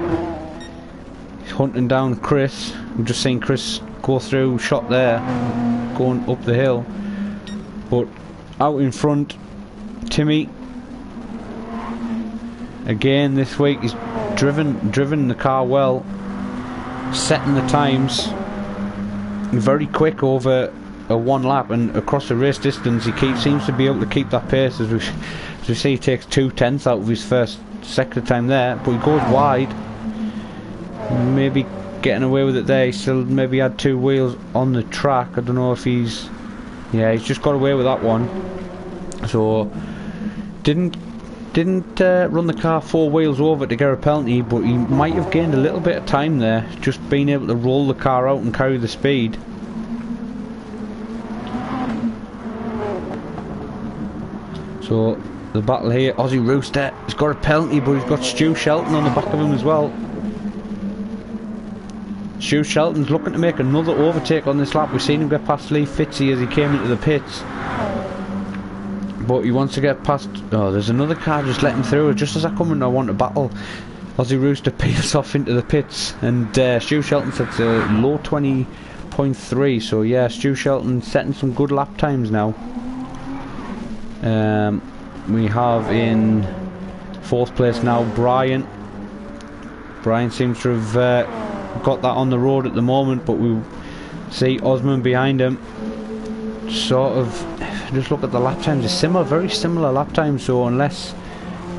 He's hunting down Chris. We've just seen Chris go through, shot there, going up the hill. But out in front, Timmy. Again this week he's driven the car well, setting the times very quick over a 1 lap, and across the race distance he seems to be able to keep that pace. As we see, he takes 2/10 out of his first sector time there, but he goes wide, maybe getting away with it there. He still maybe had 2 wheels on the track. I don't know if he's just got away with that one. So didn't run the car 4 wheels over to get a penalty, but he might have gained a little bit of time there, just being able to roll the car out and carry the speed. So the battle here, Aussie Rooster, he's got a penalty, but he's got Stu Shelton on the back of him as well. Stu Shelton's looking to make another overtake on this lap. We've seen him get past Lee Fitzy as he came into the pits, but he wants to get past. Oh, there's another car just letting him through. Just as I come in, I want to battle. Aussie Rooster peels off into the pits, and Stu Shelton sets a low 20.3. So yeah, Stu Shelton setting some good lap times now. We have in 4th place now Brian. Brian seems to have got that on the road at the moment, but we see Osman behind him. Sort of, just look at the lap times, it's very similar lap times, so unless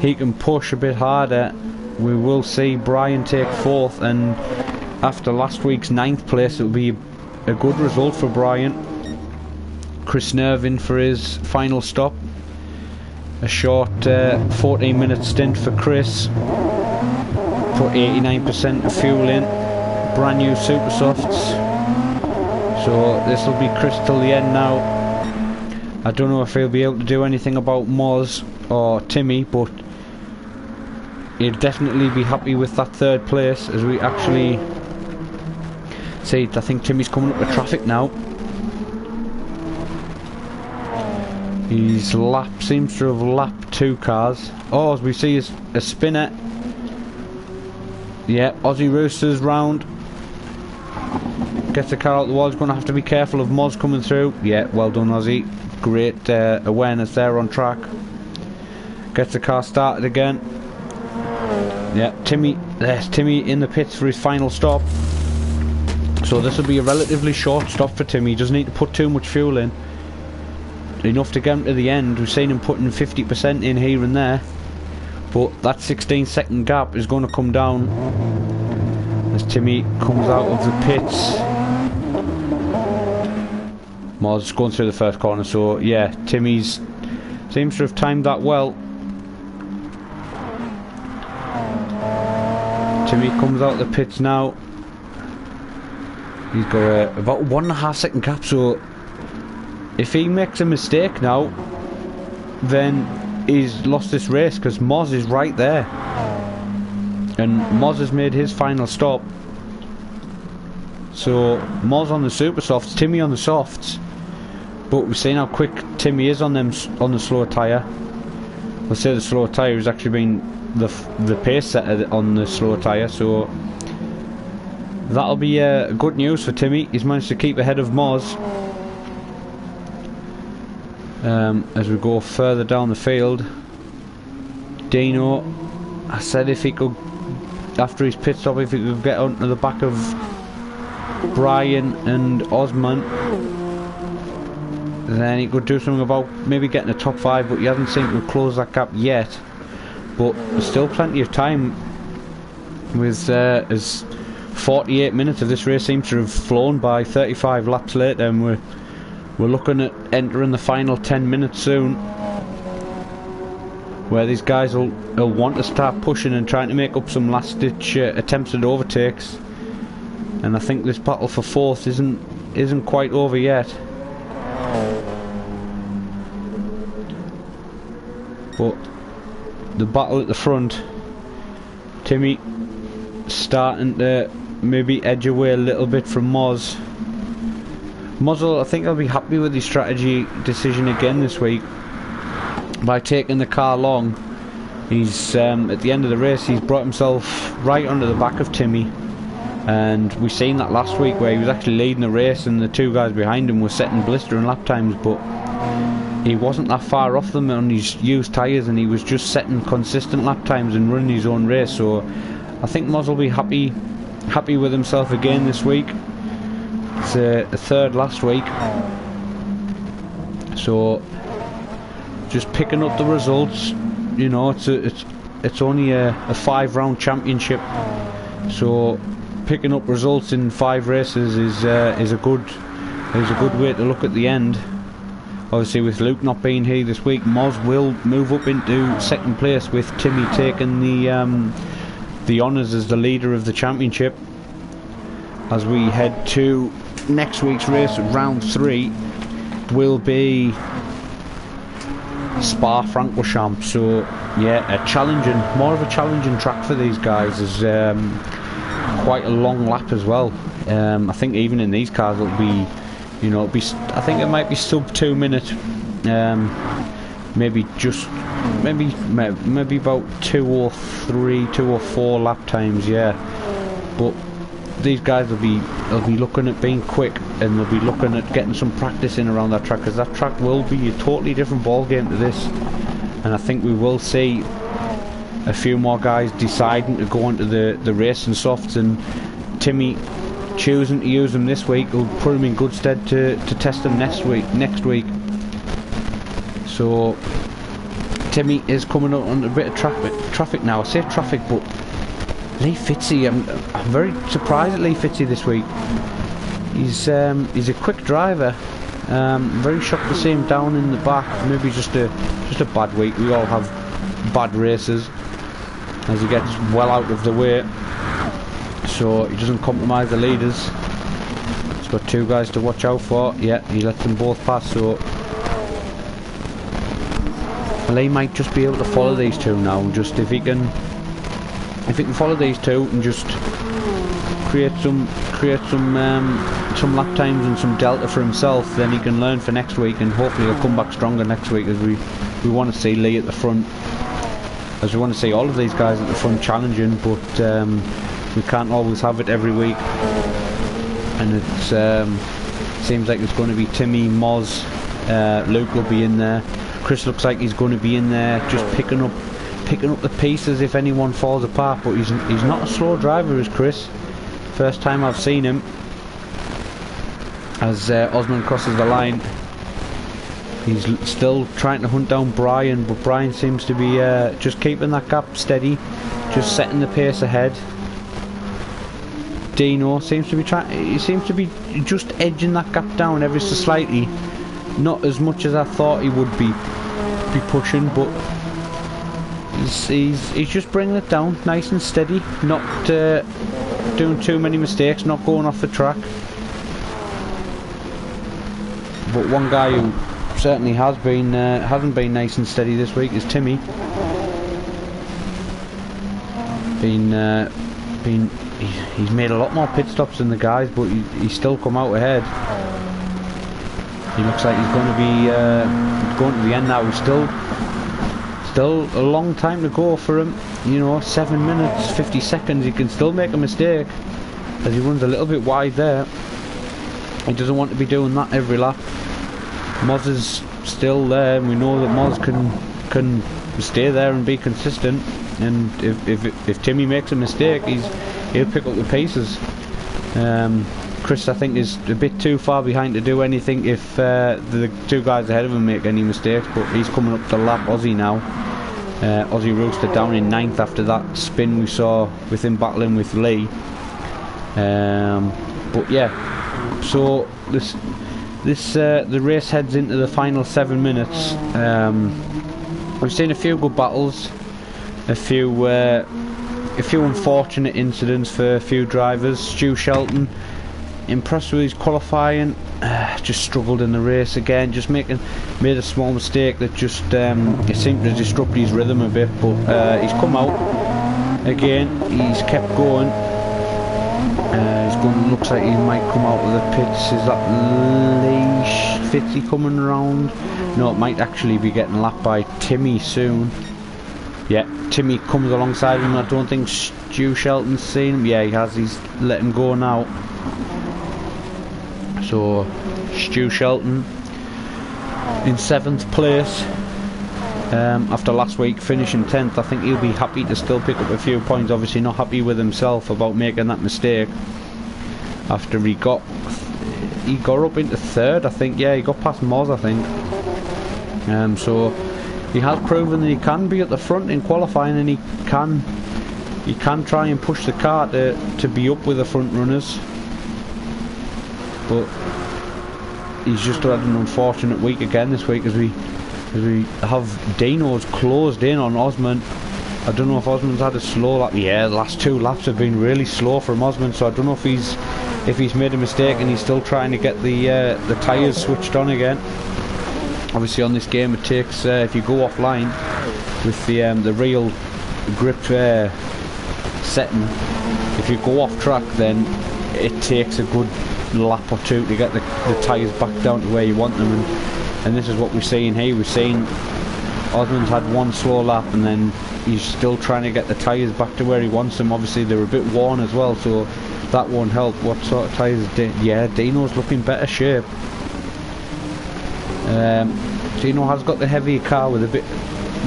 he can push a bit harder, we will see Brian take 4th, and after last week's 9th place, it will be a good result for Brian. Chris Nerve in for his final stop. A short 14-minute stint for Chris. Put 89% of fuel in. Brand new super softs. So this will be Chris till the end now. I don't know if he'll be able to do anything about Moz or Timmy, but he'll definitely be happy with that 3rd place, as we actually see. I think Timmy's coming up with traffic now. His lap seems to have lapped 2 cars. Oh, as we see a spinner. Yeah, Aussie Roosters round. Gets the car out the wall. He's going to have to be careful of Moz coming through. Yeah, well done, Aussie. Great awareness there on track. Gets the car started again. Yeah, there's Timmy in the pits for his final stop. So this will be a relatively short stop for Timmy. He doesn't need to put too much fuel in. Enough to get him to the end. We've seen him putting 50% in here and there, but that 16-second gap is going to come down as Timmy comes out of the pits. Moz going through the first corner, so yeah, Timmy's seems to have timed that well. Timmy comes out of the pits now. He's got about 1.5 second gap, so if he makes a mistake now, then he's lost this race, because Moz is right there, and Moz has made his final stop. So Moz on the super softs, Timmy on the softs, but we've seen how quick Timmy is on them on the slower tyre. We'll say the slower tyre has actually been the pace setter on the slower tyre, so that'll be good news for Timmy. He's managed to keep ahead of Moz. As we go further down the field, Dino, I said if he could, after his pit stop, if he could get onto the back of Brian and Osman, then he could do something about maybe getting a top 5, but he hasn't seemed to close that gap yet. But there's still plenty of time, with as 48 minutes of this race seems to have flown by. 35 laps later, and we're looking at entering the final 10 minutes soon, where these guys will want to start pushing and trying to make up some last ditch attempts at overtakes. And I think this battle for fourth isn't quite over yet. But the battle at the front, Timmy starting to maybe edge away a little bit from Moz. Moz, I think he'll be happy with his strategy decision again this week by taking the car long. He's at the end of the race, he's brought himself right onto the back of Timmy, and we've seen that last week where he was actually leading the race and the two guys behind him were setting blistering lap times, but he wasn't that far off them on his used tyres, and he was just setting consistent lap times and running his own race. So I think Moz will be happy with himself again this week. It's a third last week, so just picking up the results. You know, it's only a 5-round championship, so picking up results in 5 races is a good way to look at the end. Obviously, with Luke not being here this week, Moz will move up into second place, with Timmy taking the honours as the leader of the championship. As we head to next week's race, round 3 will be Spa-Francorchamps. So yeah, more of a challenging track for these guys. Is quite a long lap as well. I think even in these cars it'll be, you know, I think it might be sub 2 minute, maybe about 203, 204 lap times, yeah. But these guys will be looking at being quick, and they'll be looking at getting some practice in around that track, because that track will be a totally different ball game to this. And I think we will see a few more guys deciding to go into the racing softs, and Timmy choosing to use them this week will put him in good stead to test them next week. So Timmy is coming up on a bit of traffic now. I say traffic, but Lee Fitzy, I'm very surprised at Lee Fitzy this week. He's a quick driver. Very shocked to see him down in the back. Maybe just a bad week. We all have bad races as he gets well out of the way, so he doesn't compromise the leaders. He's got 2 guys to watch out for. Yeah, he lets them both pass. So Lee might just be able to follow these 2 now. Just if he can follow these 2 and just create some lap times and some delta for himself, then he can learn for next week, and hopefully he'll come back stronger next week, as we want to see Lee at the front, as we want to see all of these guys at the front challenging, but we can't always have it every week. And it seems like it's going to be Timmy, Moz, Luke will be in there, Chris looks like he's going to be in there just picking up the pieces if anyone falls apart, but he's not a slow driver, is Chris. First time I've seen him. As Osman crosses the line, he's still trying to hunt down Brian, but Brian seems to be just keeping that gap steady, just setting the pace ahead. Dino seems to be just edging that gap down ever so slightly, not as much as I thought he would be pushing, but he's just bringing it down nice and steady, not doing too many mistakes, not going off the track. But one guy who certainly has been hasn't been nice and steady this week is Timmy. He's made a lot more pit stops than the guys, but he's still come out ahead. He looks like he's going to be going to the end now. Still a long time to go for him. You know, 7 minutes 50 seconds. He can still make a mistake as he runs a little bit wide there. He doesn't want to be doing that every lap. Moz is still there, and we know that Moz can stay there and be consistent. And if Timmy makes a mistake, he'll pick up the paces. Chris, I think, is a bit too far behind to do anything if the two guys ahead of him make any mistakes. But he's coming up to lap Aussie now. Aussie roasted down in 9th after that spin we saw with him battling with Lee. But yeah, so the race heads into the final 7 minutes. We've seen a few good battles, a few unfortunate incidents for a few drivers. Stu Shelton, impressed with his qualifying, just struggled in the race again, just made a small mistake that just it seemed to disrupt his rhythm a bit, but he's come out again, he's kept going. Looks like he might come out of the pits. Is that Lee Fitzy coming around? No, it might actually be getting lapped by Timmy soon. Yeah, Timmy comes alongside him. I don't think Stu Shelton's seen him. Yeah, he has. He's let him go now. So Stu Shelton in 7th place after last week finishing 10th. I think he'll be happy to still pick up a few points. Obviously not happy with himself about making that mistake after he got up into 3rd, I think. Yeah, he got past Moz, I think. So he has proven that he can be at the front in qualifying, and he can try and push the car to be up with the front runners. But he's just had an unfortunate week again this week as we have Dino's closed in on Osman. I don't know if Osman's had a slow lap. Yeah, the last 2 laps have been really slow from Osman, so I don't know if he's made a mistake and he's still trying to get the tyres switched on again. Obviously on this game it takes, if you go offline with the real grip setting, if you go off track then it takes a good lap or 2 to get the tyres back down to where you want them, and this is what we're seeing here. We're seeing Osman's had 1 slow lap and then he's still trying to get the tyres back to where he wants them. Obviously they're a bit worn as well, so that won't help. What sort of tyres? Yeah, Dino's looking better shape. Dino has got the heavier car with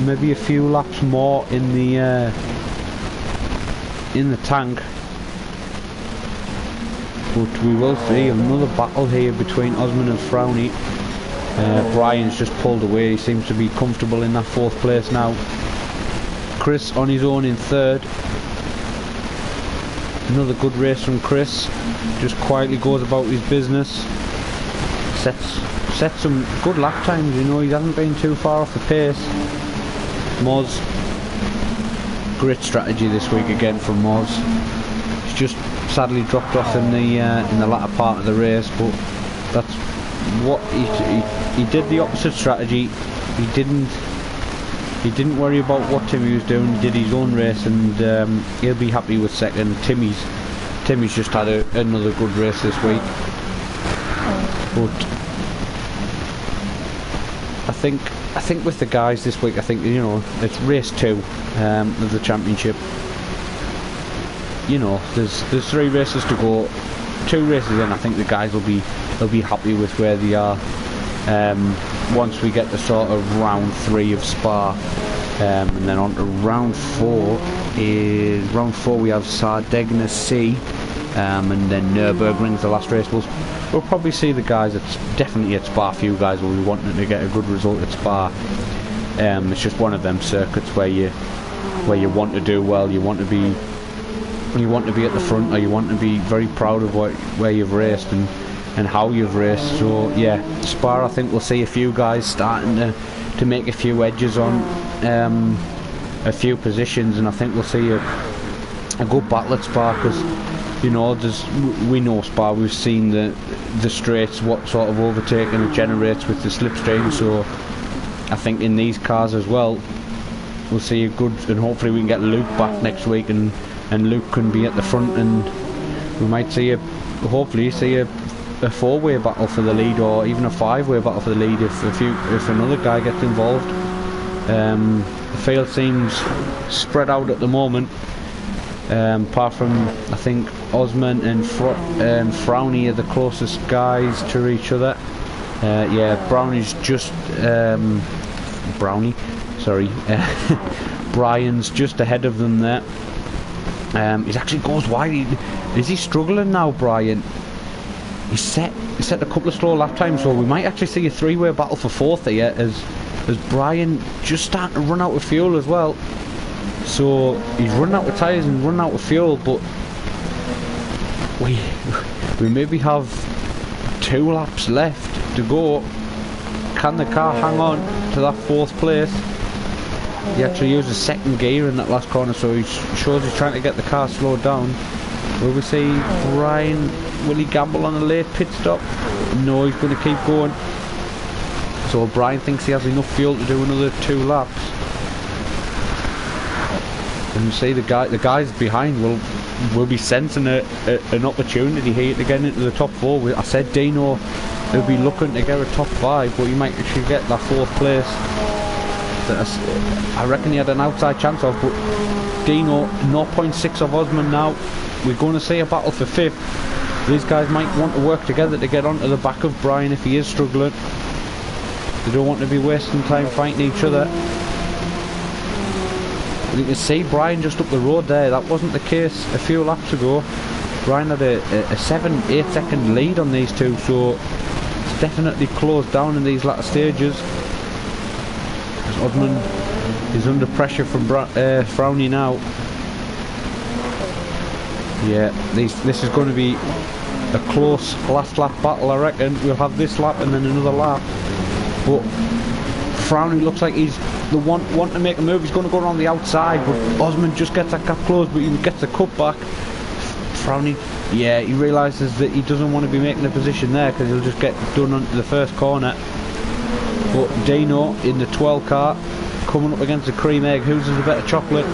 maybe a few laps more in the tank. But we will see another battle here between Osman and Frowney. Brian's just pulled away. He seems to be comfortable in that 4th place now. Chris on his own in 3rd. Another good race from Chris. Just quietly goes about his business. Sets some good lap times, you know. He hasn't been too far off the pace. Moz, great strategy this week again from Moz. He's just sadly dropped off in the latter part of the race, but that's what he did. The opposite strategy. He didn't worry about what Timmy was doing. He did his own race, and he'll be happy with 2nd. Timmy's just had another good race this week. But I think with the guys this week, I think, you know, it's race 2 of the championship. You know, there's 3 races to go. 2 races in, I think the guys will be happy with where they are. Once we get to sort of round 3 of Spa, and then on to round 4. Round 4 we have Sardegna C, and then Nürburgring's the last race. We'll probably see the guys definitely at Spa. A few guys will be wanting to get a good result at Spa. It's just one of them circuits where you want to do well. You want to be at the front, or you want to be very proud of where you've raced and how you've raced. So yeah, Spa, I think we'll see a few guys starting to make a few edges on a few positions, and I think we'll see a good battle at Spa, because you know, we know Spa, we've seen the straights, what sort of overtaking it generates with the slipstream, so I think in these cars as well we'll see a good, and hopefully we can get Luke back next week, and Luke can be at the front, and we might see hopefully see a 4-way battle for the lead, or even a 5-way battle for the lead if another guy gets involved. The field seems spread out at the moment, apart from I think Osman and Frowny are the closest guys to each other. Yeah, Brownie's just Brownie, sorry, Brian's just ahead of them there. He actually goes wide. Is he struggling now, Brian? He's set a couple of slow lap times, so we might actually see a 3-way battle for 4th here, as Brian just starting to run out of fuel as well. So he's running out of tyres and running out of fuel, but we maybe have 2 laps left to go. Can the car hang on to that 4th place? He actually used a 2nd gear in that last corner, so he shows he's trying to get the car slowed down. Will we see Brian, will he gamble on a late pit stop? No, he's going to keep going. So Brian thinks he has enough fuel to do another 2 laps. And you see the guys behind will be sensing an opportunity here to get into the top 4. I said Dino will be looking to get a top 5, but he might actually get that 4th place. I reckon he had an outside chance of, but Dino 0.6 of Osman now. We're going to see a battle for 5th. These guys might want to work together to get onto the back of Brian if he is struggling. They don't want to be wasting time fighting each other. You can see Brian just up the road there. That wasn't the case a few laps ago. Brian had a 7-8 second lead on these two, so it's definitely closed down in these latter stages. Osman is under pressure from Frowny now. Yeah, this is going to be a close last lap battle, I reckon. We'll have this lap and then another lap. But Frowny looks like he's the one to make a move. He's going to go around the outside, but Osman just gets that gap closed, but he gets the cut back. Frowny, yeah, he realises that he doesn't want to be making a position there because he'll just get done onto the first corner. But Dino in the 12 car coming up against the cream egg. Whose is the better chocolate?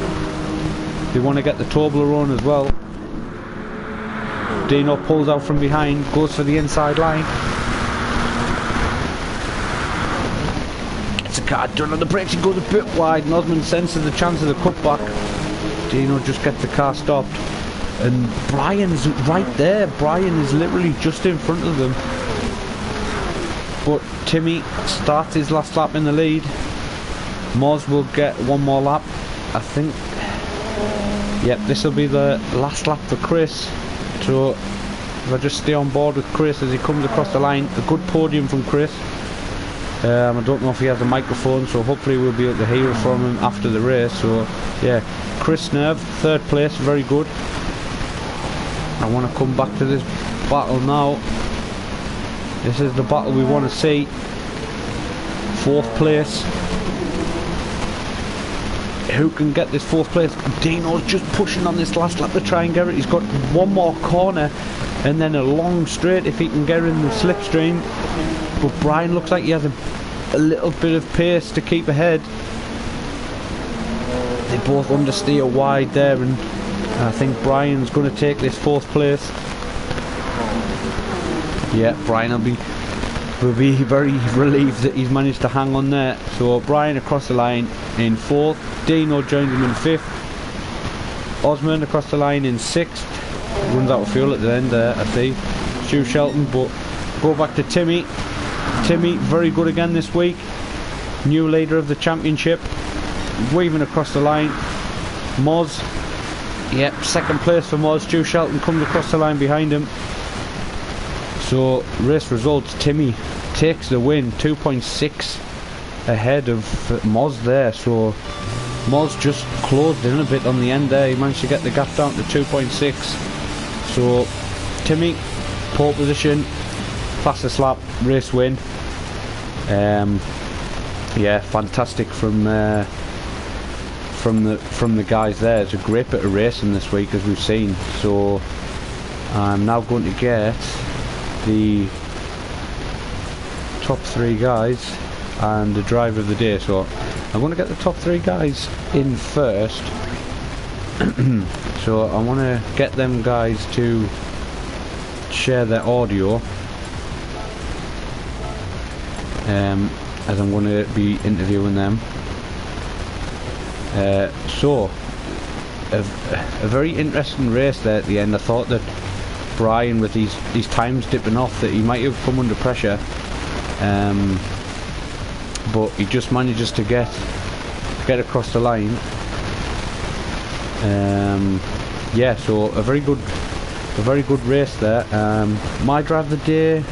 They want to get the Toblerone as well. Dino pulls out from behind, goes for the inside line. It's a car done on the brakes, he goes a bit wide, and Osman senses the chance of the cutback. Dino just gets the car stopped, and Brian's right there. Brian is literally just in front of them. But Timmy starts his last lap in the lead. Moz will get one more lap, I think. Yep, this will be the last lap for Chris. So if I just stay on board with Chris as he comes across the line, a good podium from Chris. I don't know if he has a microphone, so hopefully we'll be able to hear from him after the race. So yeah, Chris Nerve, 3rd place, very good. I want to come back to this battle now. This is the battle we want to see. 4th place. Who can get this 4th place? Dino's just pushing on this last lap to try and get it. He's got one more corner and then a long straight if he can get in the slipstream. But Brian looks like he has a little bit of pace to keep ahead. They both understeer wide there, and I think Brian's going to take this 4th place. Yeah, Brian will be very relieved that he's managed to hang on there. So Brian across the line in 4th. Dino joins him in 5th. Osman across the line in 6th. Runs out of fuel at the end there, I see. Stu Shelton, but go back to Timmy. Timmy, very good again this week. New leader of the championship. Weaving across the line. Moz. Yep, 2nd place for Moz. Stu Shelton comes across the line behind him. So, race results, Timmy takes the win, 2.6 ahead of Moz there. So, Moz just closed in a bit on the end there. He managed to get the gap down to 2.6. So, Timmy, pole position, fastest lap, race win. Yeah, fantastic from the guys there. It's a great bit of racing this week, as we've seen. So I'm now going to get the top 3 guys and the driver of the day. So I'm going to get the top 3 guys in first. So I want to get them guys to share their audio, as I'm going to be interviewing them. So a very interesting race there at the end. I thought that Brian, with these times dipping off, that he might have come under pressure, but he just manages to get across the line. Yeah, so a very good race there. My driver of the day.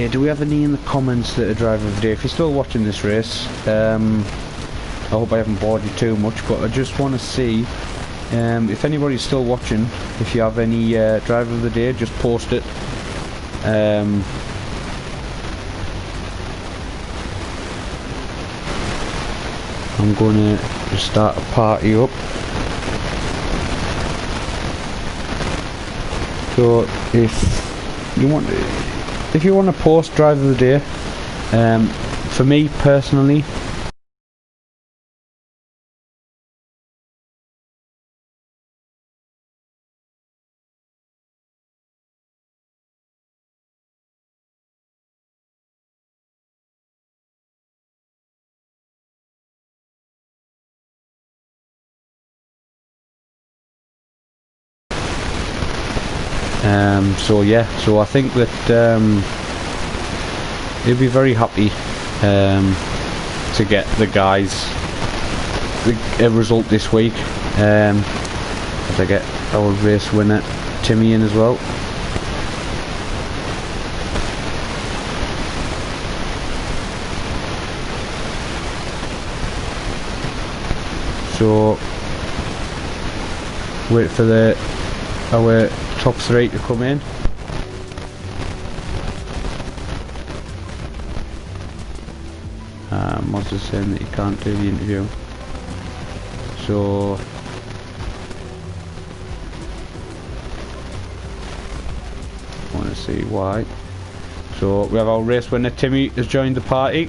Do we have any in the comments that are driver of the day? If you're still watching this race, I hope I haven't bored you too much, but I just want to see if anybody's still watching. If you have any driver of the day, just post it. I'm going to start a party up. So if you want to post driver of the day, for me personally, so yeah, so I think that he'll be very happy to get the guys a result this week, as I get our race winner Timmy in as well. So wait for our top 3 to come in. Moz is saying that he can't do the interview, so I want to see why. So we have our race winner Timmy has joined the party.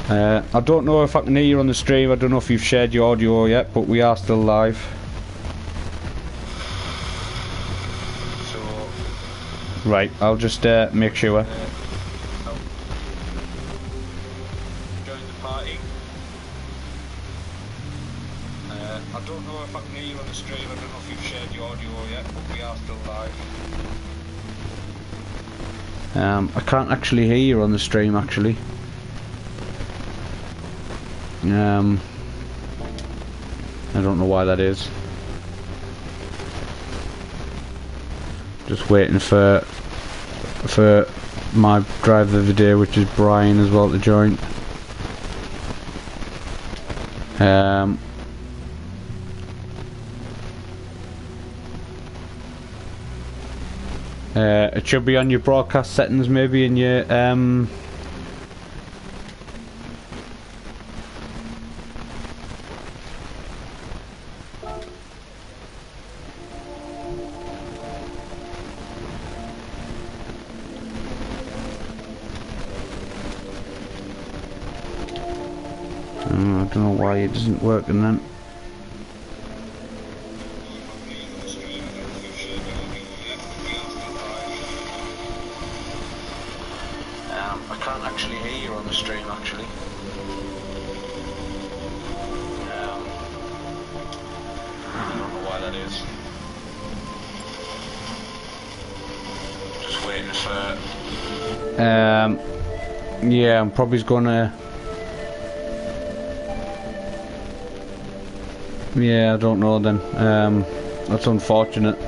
I don't know if I can hear you on the stream. I don't know if you've shared your audio yet, but we are still live. Right, I'll just make sure. Join the party. I don't know if I can hear you on the stream. I don't know if you've shared your audio yet, but we are still live. I can't actually hear you on the stream, actually. I don't know why that is. Just waiting for my driver of the day, which is Brian, as well, to join. It should be on your broadcast settings, maybe in your I don't know why it isn't working then. I can't actually hear you on the stream, actually. I don't know why that is. Just waiting for... yeah, I'm probably gonna... yeah, I don't know then. That's unfortunate.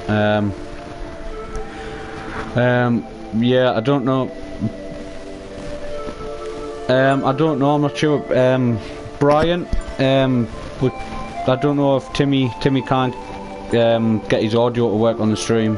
Yeah, I don't know. I don't know, I'm not sure. Brian, but I don't know if Timmy can't get his audio to work on the stream.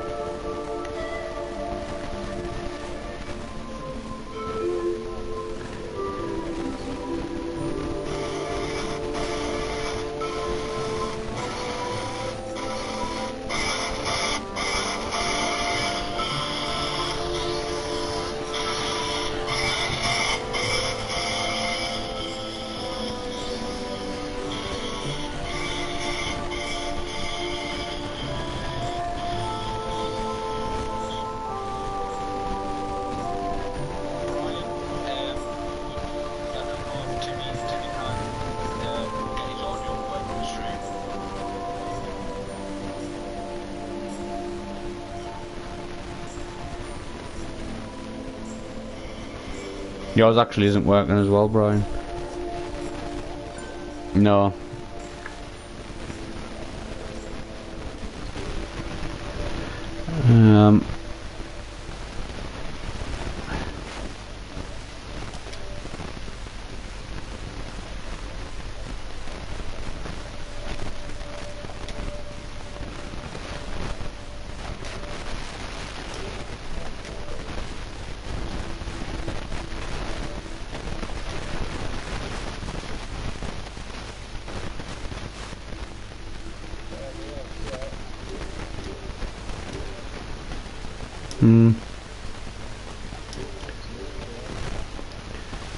Yours actually isn't working as well, Brian. No.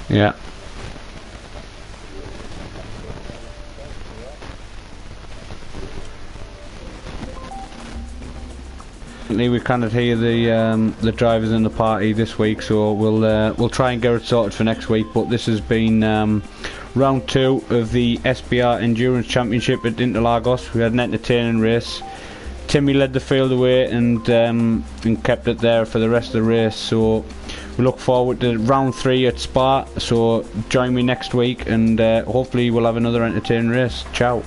Yeah. We cannot hear the drivers in the party this week, so we'll try and get it sorted for next week. But this has been round 2 of the SBR Endurance Championship at Interlagos. We had an entertaining race. Timmy led the field away and kept it there for the rest of the race. So we look forward to round 3 at Spa. So join me next week, and hopefully we'll have another entertaining race. Ciao.